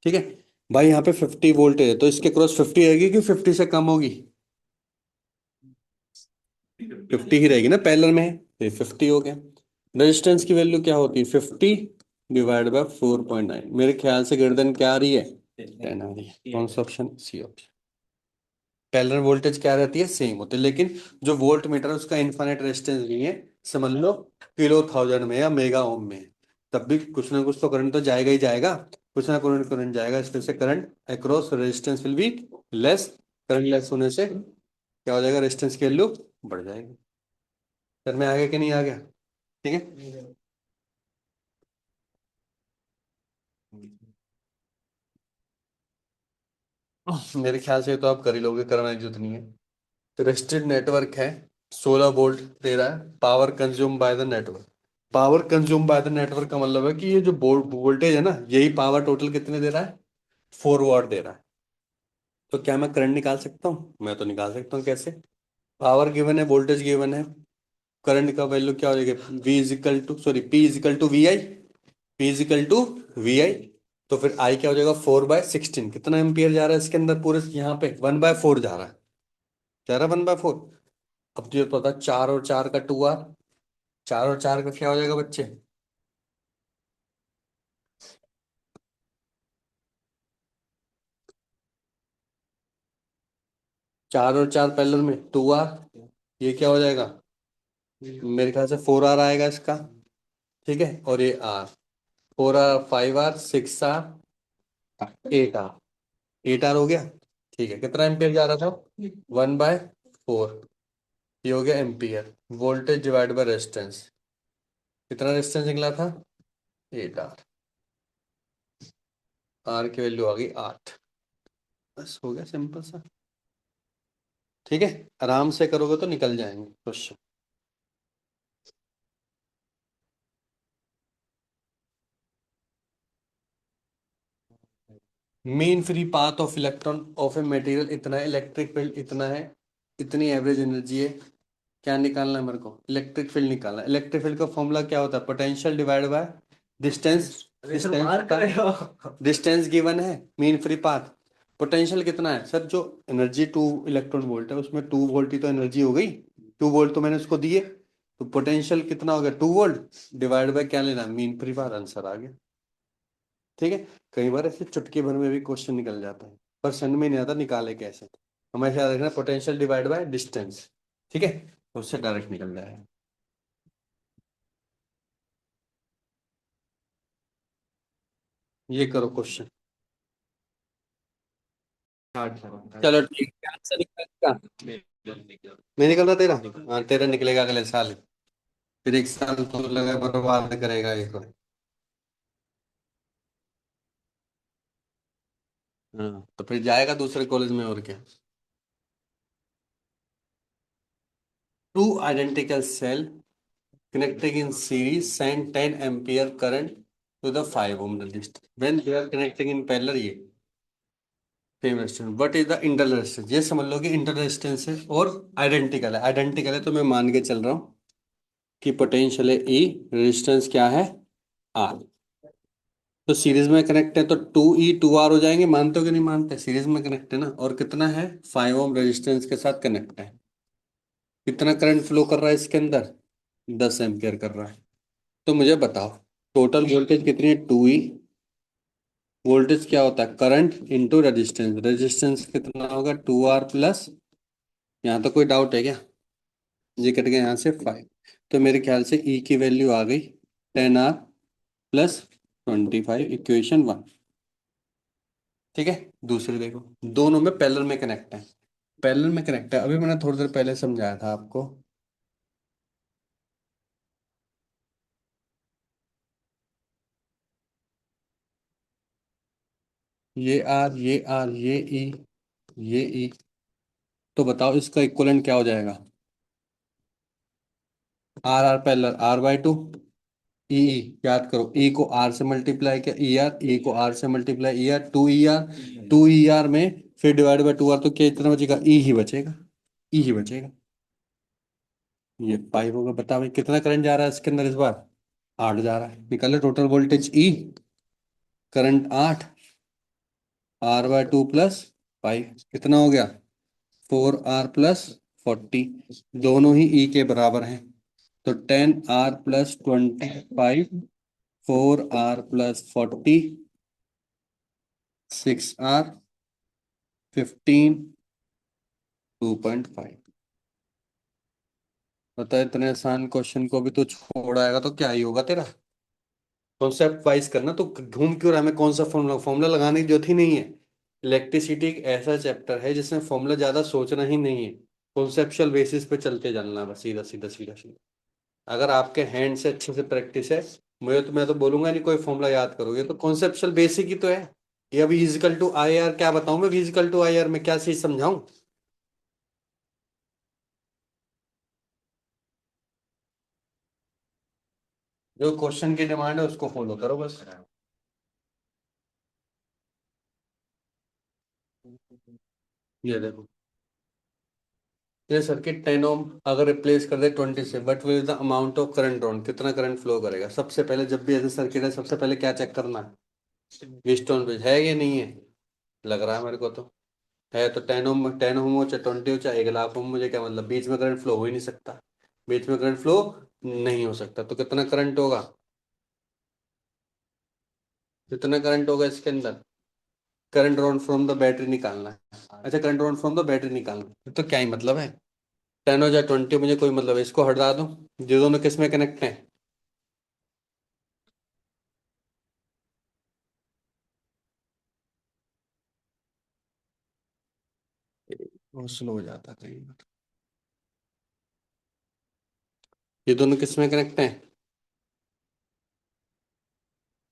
ठीक है। भाई यहाँ पे 50 वोल्टेज है, तो इसके क्रॉस 50 रहेगी कि 50 से कम होगी, 50 ही रहेगी ना, पैरेलल में है, तो 50 हो गया। रेजिस्टेंस की वैल्यू क्या होती है, 50/4.9, मेरे ख्याल से ग्रेटर देन क्या आ रही है, 10 आ रही है। कौन सा option, C option. Parallel voltage क्या रहती है, सेम होती है, लेकिन जो वोल्ट मीटर है उसका इनफाइनाइट रेजिस्टेंस नहीं है, समझ लो किलो थाउजेंड में या मेगा ओम में। तब भी कुछ ना कुछ तो करंट तो जाएगा ही जाएगा, कुछ ना कुछ करंट जाएगा, इसमें से current across resistance will be less. Current less होने से क्या हो जाएगा, रेजिस्टेंस की वैल्यू बढ़ जाएगी। सर में आ गया कि नहीं आ गया, ठीक है। मेरे ख्याल से तो आप कर ही लोगे, करने की जरूरत नहीं है। तो रेजिस्टेंस नेटवर्क है, 16 वोल्ट दे रहा है, power consume by the network. Power consume by the network का मतलब है कि ये जो वोल्टेज है ना, यही पावर टोटल कितने दे रहा है, 4 वाट दे रहा है। तो क्या मैं करंट निकाल सकता हूँ, मैं तो निकाल सकता हूँ, कैसे। पावर गिवन है, वोल्टेज गिवन है, करंट का वैल्यू क्या हो जाएगा, V is equal to, sorry, P is equal to V I, P is equal to V I. तो फिर I क्या हो जाएगा, 4/16, कितना एम्पियर जा रहा है इसके अंदर, पूरे यहाँ पे 1/4 जा रहा है, जा रहा है 1/4। अब तो ये पता, 4 और 4 का 2R, 4 और 4 का क्या हो जाएगा बच्चे, 4 और 4 पैरेलल में 2R, ये क्या हो जाएगा, मेरे ख्याल से 4R आएगा इसका, ठीक है। और ये R, 4R 5R 6R 8R, 8R हो गया, ठीक है। कितना एम्पियर जा रहा था, 1/4, ये हो गया ampere. Voltage divide by resistance, कितना रेजिस्टेंस निकला था, 8R, R की वैल्यू आ गई 8। बस हो गया, सिंपल सा, ठीक है। आराम से करोगे तो निकल जाएंगे question. Main free path of electron of a material इतना है, इलेक्ट्रिक फील्ड इतना है, इतनी एवरेज एनर्जी है। क्या निकालना है मेरे को, इलेक्ट्रिक फील्ड निकालना है। इलेक्ट्रिक फील्ड का फॉर्मूला क्या होता है, potential divide by distance, distance given है, मीन फ्री पाथ। पोटेंशियल कितना है सर, जो एनर्जी 2 इलेक्ट्रॉन वोल्ट है उसमें 2 वोल्ट ही तो एनर्जी हो गई, 2 वोल्ट तो मैंने उसको दिए। तो पोटेंशियल कितना हो गया, 2 वोल्ट डिवाइड बाय क्या लेना, मीन फ्री पाथ, आंसर आ गया, ठीक है। कई बार ऐसे चुटकी भर में भी क्वेश्चन निकल जाता है, पर समझ में नहीं आता निकाले कैसे। हमेशा याद रखना, पोटेंशियल डिवाइड बाय डिस्टेंस, ठीक है, तो उससे डायरेक्ट निकल जाएगा। ये करो क्वेश्चन। चलो ठीक है, आंसर निकलेगा। नहीं निकल रहा तेरा? हाँ तेरा निकलेगा अगले साल। फिर एक साल तो लगा बर्बाद करेगा एक और। हाँ तो फिर जाएगा दूसरे कॉलेज में और क्या। Two identical cell connecting in series send 10 ampere current to the 5 ohm resistor when they are connecting in parallel। ये same resistance. What is the inter resistance? ये समझ लो कि इंटर रेजिस्टेंस है और आइडेंटिकल है। आइडेंटिकल है तो मैं मान के चल रहा हूँ कि पोटेंशियल है ई, रेजिस्टेंस क्या है आर। तो सीरीज में कनेक्ट है तो 2E 2R हो जाएंगे। मानते हो कि नहीं मानते? सीरीज में कनेक्ट है ना। और कितना है? 5 ओम रेजिस्टेंस के साथ कनेक्ट है। कितना करंट फ्लो कर रहा है इसके अंदर? 10 एम्पियर कर रहा है। तो मुझे बताओ टोटल वोल्टेज कितनी है? 2E। वोल्टेज क्या होता है? Current into resistance. रेजिस्टेंस कितना होगा? 2R plus. यहाँ तो कोई डाउट है क्या? ये कट गया यहाँ से 5। तो मेरे ख्याल से ई की वैल्यू आ गई 10R प्लस 25, इक्वेशन 1। ठीक है। दूसरी देखो, दोनों में पैरेलल में कनेक्ट है। पैरेलल में कनेक्ट है, अभी मैंने थोड़ी देर पहले समझाया था आपको। ये आर, ये आर, ये ई, ये ई। तो बताओ इसका इक्वलेंट क्या हो जाएगा? R R parallel R/2। E E याद करो, ई को आर से मल्टीप्लाई किया ई आर, ई को आर से multiply E R, 2ER। 2ER में फिर डिवाइड बाय 2R तो क्या इतना बचेगा? ई ही बचेगा। ई ही बचेगा। ये 5 होगा। बता भाई कितना करंट जा रहा है इसके अंदर इस बार? 8 जा रहा है। निकाले टोटल वोल्टेज ई, करंट 8, R/2 प्लस 5 कितना हो गया? 4R plus 40। दोनों ही ई के बराबर हैं। तो 10R plus 25, 4R plus 40, 6R, 15, 2.5। बता इतने आसान क्वेश्चन को भी तो छोड़ आएगा तो क्या ही होगा तेरा। कॉन्सेप्ट वाइज करना। तो घूम क्यों रहा है? मैं कौन सा फॉर्मूला फॉर्मूला लगाने की जरूरत ही नहीं है। इलेक्ट्रिसिटी एक ऐसा चैप्टर है जिसमें फॉर्मूला ज्यादा सोचना ही नहीं है। कॉन्सेप्चुअल बेसिस पे चलते जाना है बस, सीधा सीधा सीधा सीधा। अगर आपके हैंड से अच्छे से प्रैक्टिस है, मुझे तो मैं तो बोलूंगा नहीं कोई फॉर्मूला याद करोगे। तो कॉन्सेप्चुअल बेसिक ही तो है। ये अभी इजिकल टू आई आर क्या बताऊं मैं? इजिकल टू आई आर में क्या चीज समझाऊं? जो क्वेश्चन की डिमांड है उसको फॉलो करो बस। ये देखो, ये सर्किट 10 ओम अगर रिप्लेस कर दे 20 से, what will the amount of current drawn? कितना करंट फ्लो करेगा? सबसे पहले जब भी ऐसे सर्किट है सबसे पहले क्या चेक करना है? व्हीटस्टोन ब्रिज है या नहीं है? लग रहा है मेरे को तो है। तो 10 ओम, 10 ओम हो चाहे 20 हो चाहे 1 लाख ओम, मुझे क्या मतलब? बीच में करंट फ्लो हो ही नहीं सकता। बीच में करंट फ्लो नहीं हो सकता। तो कितना करंट होगा? कितना करंट होगा इसके अंदर? Current drawn from the battery निकालना है। अच्छा, current drawn from the battery निकालना है तो क्या ही मतलब है? 10 हो या 20 मुझे कोई मतलब है, इसको हटा दो। ये दोनों किस में कनेक्ट हैं? बहुत स्लो हो जाता है कहीं बार। ये दोनों किस में कनेक्ट हैं?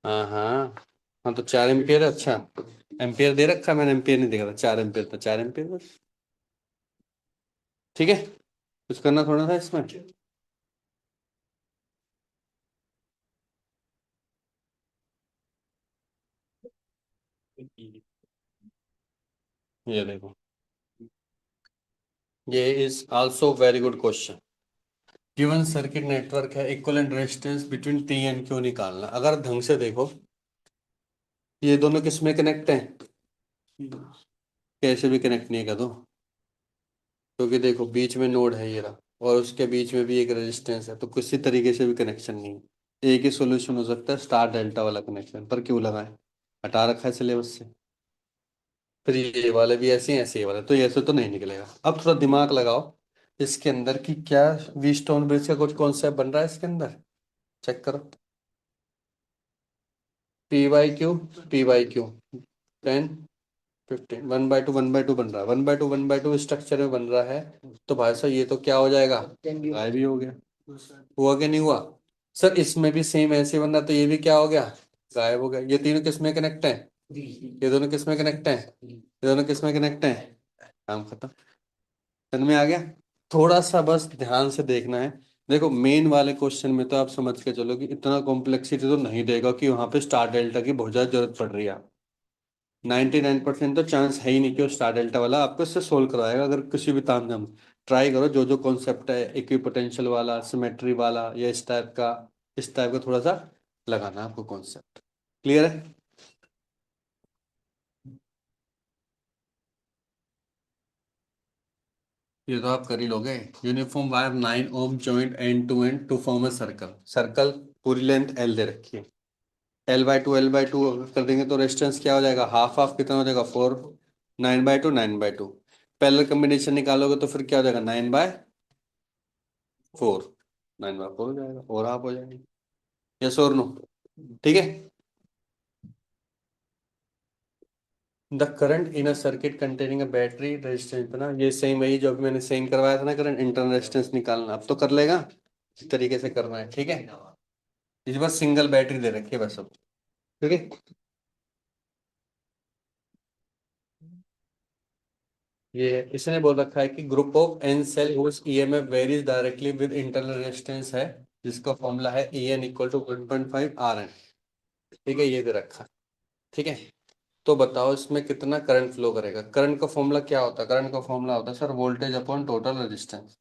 हाँ हाँ। हाँ तो 4 एम्पियर। अच्छा, एम्पियर दे रखा है मैंने, एम्पियर नहीं देखा था। 4 एम्पियर तो 4 एम्पियर बस। ठीक है, कुछ करना थोड़ा था इसमें। ये देखो, ये is also very good question. Given circuit network है, equivalent resistance between T and Q निकालना। अगर ढंग से देखो, ये दोनों किस में कनेक्ट हैं? कैसे भी कनेक्ट नहीं कर दो, क्योंकि देखो बीच में नोड है ये रहा, और उसके बीच में भी एक रेजिस्टेंस है। तो किसी तरीके से भी कनेक्शन नहीं है। एक ही सॉल्यूशन हो सकता है, स्टार डेल्टा वाला कनेक्शन। पर क्यों लगाए? हटा रखा है सिलेबस से। फिर ये वाले भी ऐसे हैं, ऐसे ये वाले तो ऐसे तो नहीं निकलेगा। अब थोड़ा दिमाग लगाओ इसके अंदर कि क्या वी स्टोन ब्रिज का कुछ कॉन्सेप्ट बन रहा है इसके अंदर। चेक करो। P/Q, P/Q 10 15 1/2 बन रहा है, 1/2 स्ट्रक्चर में बन रहा है, तो भाई साहब ये तो क्या हो जाएगा, गायब ही हो गया। हुआ कि नहीं हुआ सर? इसमें भी सेम ऐसे बन रहा, तो ये भी क्या हो गया, गायब हो गया। ये तीनों किस में कनेक्ट है, ये दोनों किस में कनेक्ट है, ये दोनों किस में कनेक्ट है, काम खत्म। समझ में आ गया? थोड़ा सा बस ध्यान से देखना है। देखो मेन वाले क्वेश्चन में तो आप समझ के चलो कि इतना कॉम्प्लेक्सिटी तो नहीं देगा कि वहां पे स्टार डेल्टा की बहुत ज्यादा जरूरत पड़ रही है। 99% तो चांस है ही नहीं कि वो स्टार डेल्टा वाला आपको इससे सोल्व करवाएगा। अगर किसी भी ताम झाम ट्राई करो, जो जो कॉन्सेप्ट है इक्विपोटेंशियल वाला, सिमेट्री वाला, या इस टाइप का थोड़ा सा लगाना है आपको कॉन्सेप्ट। क्लियर है? ये तो आप कर ही लोगे। Uniform wire 9 ohm joint end to form a circle. Circle पूरी लेंथ एल दे रखी है, L/2 कर देंगे तो रेजिस्टेंस क्या हो जाएगा, हाफ हाफ कितना हो जाएगा, 4, 9/2 पैरेलल कॉम्बिनेशन निकालोगे तो फिर क्या हो जाएगा, 9/4, 9/4 हो जाएगा, और हाफ हो जाएगा। यस और नो? ठीक है। The current in a circuit containing a battery resistance ना, ये सेम वही जो अभी मैंने सेम करवाया था ना, करंट इंटरनल रेजिस्टेंस निकालना, अब तो कर लेगा। इस तरीके से करना है, ठीक है। इस बार सिंगल बैटरी दे रखी है बस अब, ठीक है। ये इसने बोल रखा है कि group of N cell whose EMF varies directly with internal resistance है, जिसका फॉर्मूला है EN इक्वल टू 1.5 RN। ठीक है, ये दे रखा है, ठीक है। तो बताओ इसमें कितना करंट फ्लो करेगा। करंट का फॉर्मूला क्या होता है, करंट का फॉर्मूला होता है sir voltage upon total resistance.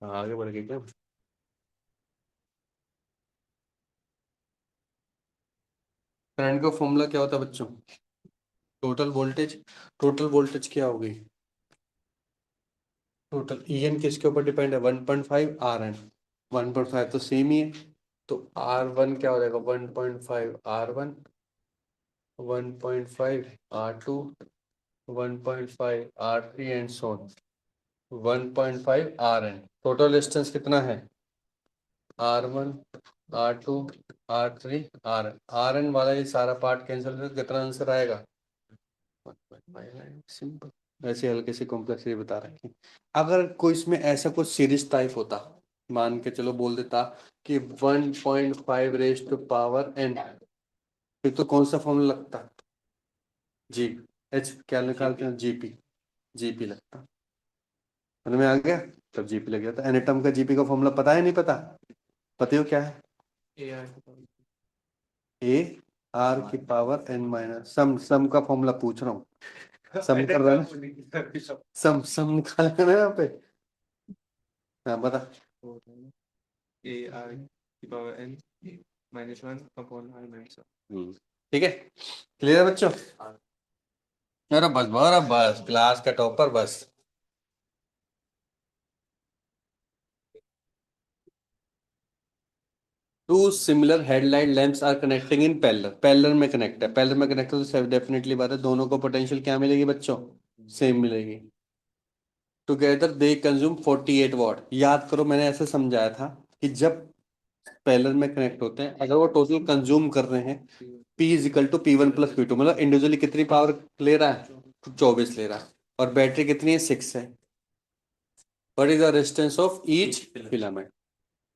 आगे बढ़ गई क्या? करंट का फॉर्मूला क्या होता है बच्चों, टोटल वोल्टेज। टोटल वोल्टेज क्या होगी, टोटल EN किसके ऊपर डिपेंड है, 1.5 RN। 1.5 तो सेम ही है, तो R1 क्या हो जाएगा, 1.5 R1, 1.5 R2, 1.5 R3 and so on, 1.5 RN। Total distance कितना है, R1, R2, R3, RN। RN वाला ये सारा पार्ट कैंसिल कर कितना आंसर आएगा, 1.5। सिंपल। ऐसे हल्के से कॉम्प्लेक्सिटी बता रखी। अगर कोई इसमें ऐसा कुछ सीरीज टाइप होता, मान के चलो बोल देता कि 1.5 रेज टू पावर n, फिर तो कौन सा फॉर्मूला लगता, जी, एच क्या निकालते हैं, जीपी लगता। समझ में आ गया? तब जीपी लग जाता। एनिटम का जीपी का फॉर्मूला पता है नहीं पता, पता हो क्या है, ए आर की पावर n माइनस सम। सम का फॉर्मूला पूछ रहा हूँ, सम कर रहा है, सम सम निकालेगा ना यहाँ पे। हाँ बता। ठीक है, क्लियर है बच्चों? अरे बस बस बस, क्लास का टॉपर बस। Two similar headlight lamps are connecting in parallel. Parallel में कनेक्ट है, पैरेलल में कनेक्ट है तो डेफिनेटली बात है दोनों को पोटेंशियल क्या मिलेगी बच्चों, सेम मिलेगी। Together they consume 48 what. याद करो मैंने ऐसे समझाया था कि जब पैरेलल में कनेक्ट होते हैं, अगर वो टोटल कंज्यूम कर रहे हैं P = P1 + P2, मतलब इंडिविजुअली कितनी पावर ले रहा है, 24 ले रहा है, और बैटरी कितनी है, 6 है। What is the resistance of each filament,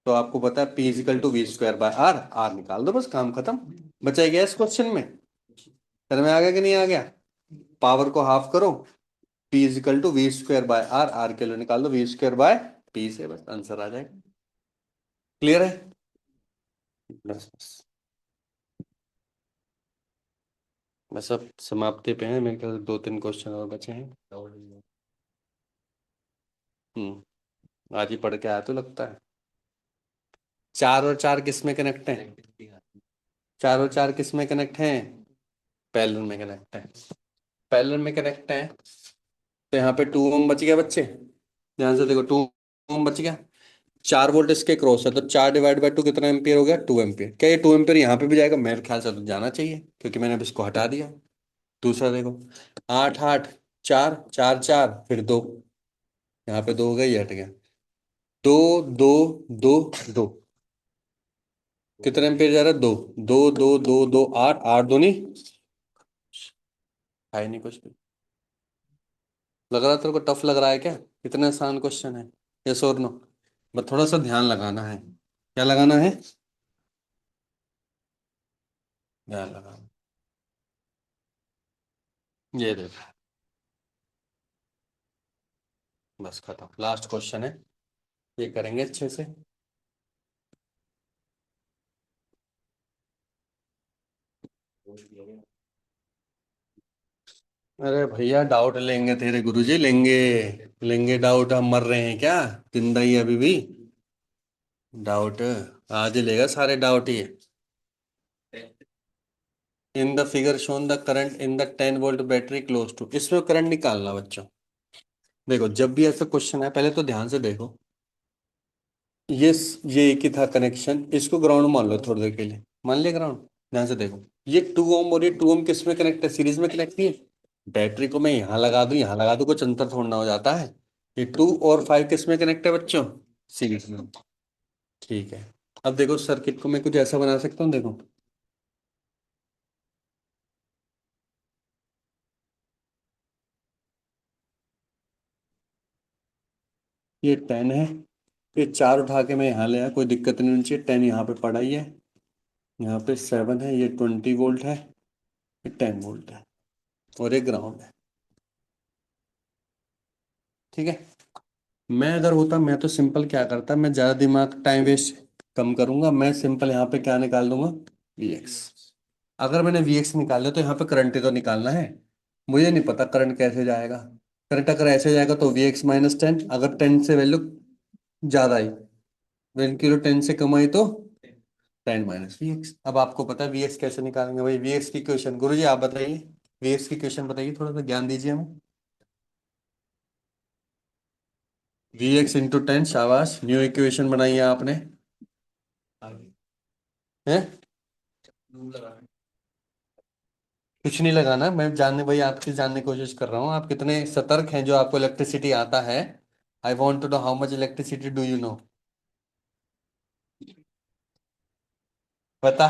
तो आपको पता है P = V²/R। R निकाल दो, बस काम खत्म। बचा गया इस क्वेश्चन में, समझ में आ गया कि नहीं आ गया? पावर को हाफ करो, P = V²/R। R के लिए निकाल दो V²/P से, बस आंसर आ जाएगा। क्लियर है? बस बस बस अब समाप्ति पे हैं, मेरे ख्याल से 2-3 क्वेश्चन और बचे हैं। आज ही पढ़ के आया तो लगता है। 4 और 4 किस में कनेक्ट है, 4 और 4 किस में कनेक्ट हैं, पैरेलल में कनेक्ट है। पैरेलल में कनेक्ट है तो यहाँ पे 2 ओम बच गया बच्चे, ध्यान से देखो, 2 ओम बच गया। 4 वोल्ट इसके क्रॉस है, तो 4/2 कितना एम्पियर हो गया, 2 एम्पियर। क्या ये 2 एम्पियर यहाँ पे भी जाएगा, मेरे ख्याल से तो जाना चाहिए, क्योंकि मैंने अब इसको हटा दिया। दूसरा देखो, 8 8 4 4 4 फिर 2, यहाँ पे 2 हो गया, ये हट गया। दो दो दो दो, कितने एम्पीयर जा रहा है? दो दो दो दो दो, आठ, आठ दूनी है नहीं कुछ भी। लग रहा है तेरे को टफ लग रहा है क्या? इतना आसान क्वेश्चन है। यस और नो? बस थोड़ा सा ध्यान लगाना है। क्या लगाना है? ध्यान लगाना। ये देखो, बस खत्म, लास्ट क्वेश्चन है, ये करेंगे अच्छे से। अरे भैया डाउट लेंगे तेरे गुरुजी, लेंगे। लेंगे डाउट, हम मर रहे हैं क्या? जिंदा ही है अभी भी। डाउट आज ही लेगा सारे डाउट ही। In the figure shown the current in the 10 volt battery close to, इसमें करंट निकालना बच्चों। देखो जब भी ऐसा क्वेश्चन है, पहले तो ध्यान से देखो। ये ये एक ही था कनेक्शन, इसको ग्राउंड मान लो थोड़ी देर के लिए, मान लिया ग्राउंड। ध्यान से देखो, ये 2 ओम और ये 2 ओम किस में कनेक्ट है? सीरीज में कनेक्ट नहीं है। बैटरी को मैं यहाँ लगा दूं, यहाँ लगा दूं, कुछ अंतर थोड़ा ना हो जाता है। ये 2 और 5 किस में कनेक्ट है बच्चों? सीरीज में। ठीक है, अब देखो सर्किट को मैं कुछ ऐसा बना सकता हूँ, देखो। ये 10 है, ये 4 उठा के मैं यहाँ ले आया, कोई दिक्कत नहीं होनी चाहिए। 10 यहाँ पे पड़ा ही है, यहाँ पे 7 है, ये 20 वोल्ट है, ये 10 वोल्ट है, और ये ग्राउंड है। ठीक है, मैं अगर होता, मैं तो सिंपल क्या करता, मैं ज़्यादा दिमाग टाइम वेस्ट कम करूंगा, मैं सिंपल यहाँ पे क्या निकाल दूंगा? Vx। अगर मैंने Vx निकाल लिया तो यहाँ पे करंट ही तो निकालना है। मुझे नहीं पता करंट कैसे जाएगा। करंट अगर ऐसे जाएगा तो Vx-10, अगर 10 से वैल्यू ज़्यादा आई, वैल्यू 10 से कम आई तो 10 - Vx। अब आपको पता है Vx कैसे निकालेंगे भाई? Vx की क्वेश्चन गुरु जी आप बताइए, Vx की क्वेश्चन बताइए, थोड़ा सा ज्ञान दीजिए हमें। Vx × 10, शाबाश, न्यू इक्वेशन बनाई है आपने। है? कुछ नहीं लगाना, मैं जानने भाई आपसे जानने की कोशिश कर रहा हूँ, आप कितने सतर्क हैं, जो आपको इलेक्ट्रिसिटी आता है। I want to know how much electricity do you know. बता।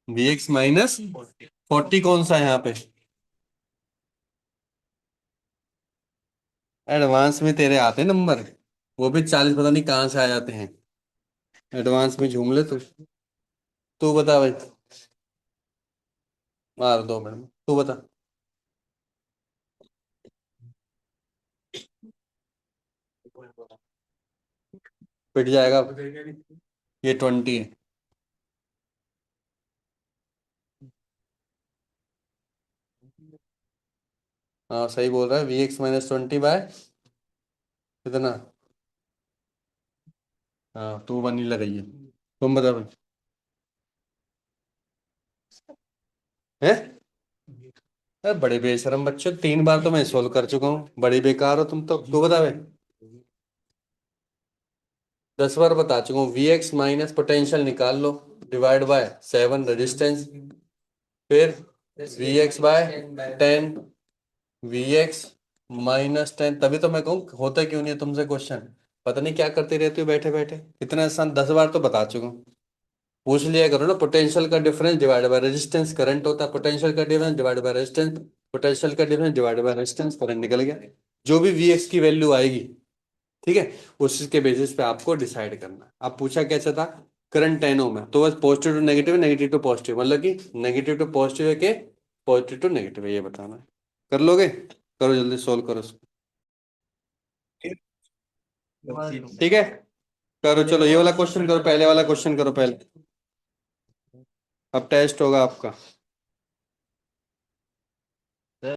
Vx-40 कौन सा है यहाँ पे? एडवांस में तेरे आते हैं नंबर, वो भी 40 पता नहीं कहाँ से आ जाते हैं। एडवांस में झूम ले तू बता भाई। मार 2 मिनट, तू बता। पिट जाएगा। ये 20 है। हाँ सही बोल रहा है, Vx-20 कितना? हाँ, तू बनी लगाई है। तुम बता भाई। है? अरे बड़े बेशरम बच्चे, 3 बार तो मैं सोल्व कर चुका हूँ, बड़ी बेकार हो तुम तो। तू बता भाई। 10 बार बता चुका हूँ। Vx- पोटेंशियल निकाल लो, डिवाइड बाय 7 रेजिस्टेंस, फिर Vx/10, Vx-10। तभी तो मैं कहूँ होता क्यों नहीं है तुमसे क्वेश्चन, पता नहीं क्या करते रहते हो बैठे बैठे। इतना आसान 10 बार तो बता चुका हूँ। पूछ लिया करो ना, पोटेंशियल का difference divide by resistance current होता है, पोटेंशियल का difference divide by resistance, potential का difference divide by resistance, current निकल गया। जो भी Vx की वैल्यू आएगी, ठीक है, उसी के बेसिस पे आपको डिसाइड करना है। अब पूछा कैसा था? करंट 10 ओम है, तो बस पॉजिटिव टू नेगेटिव है, नेगेटिव टू पॉजिटिव, मतलब कि नेगेटिव टू पॉजिटिव है कि पॉजिटिव टू नेगेटिव है, ये बताना है। कर लोगे? करो जल्दी सोल्व करो इसको। ठीक है, करो चलो, ये वाला क्वेश्चन करो, पहले वाला क्वेश्चन करो पहले। अब टेस्ट होगा आपका।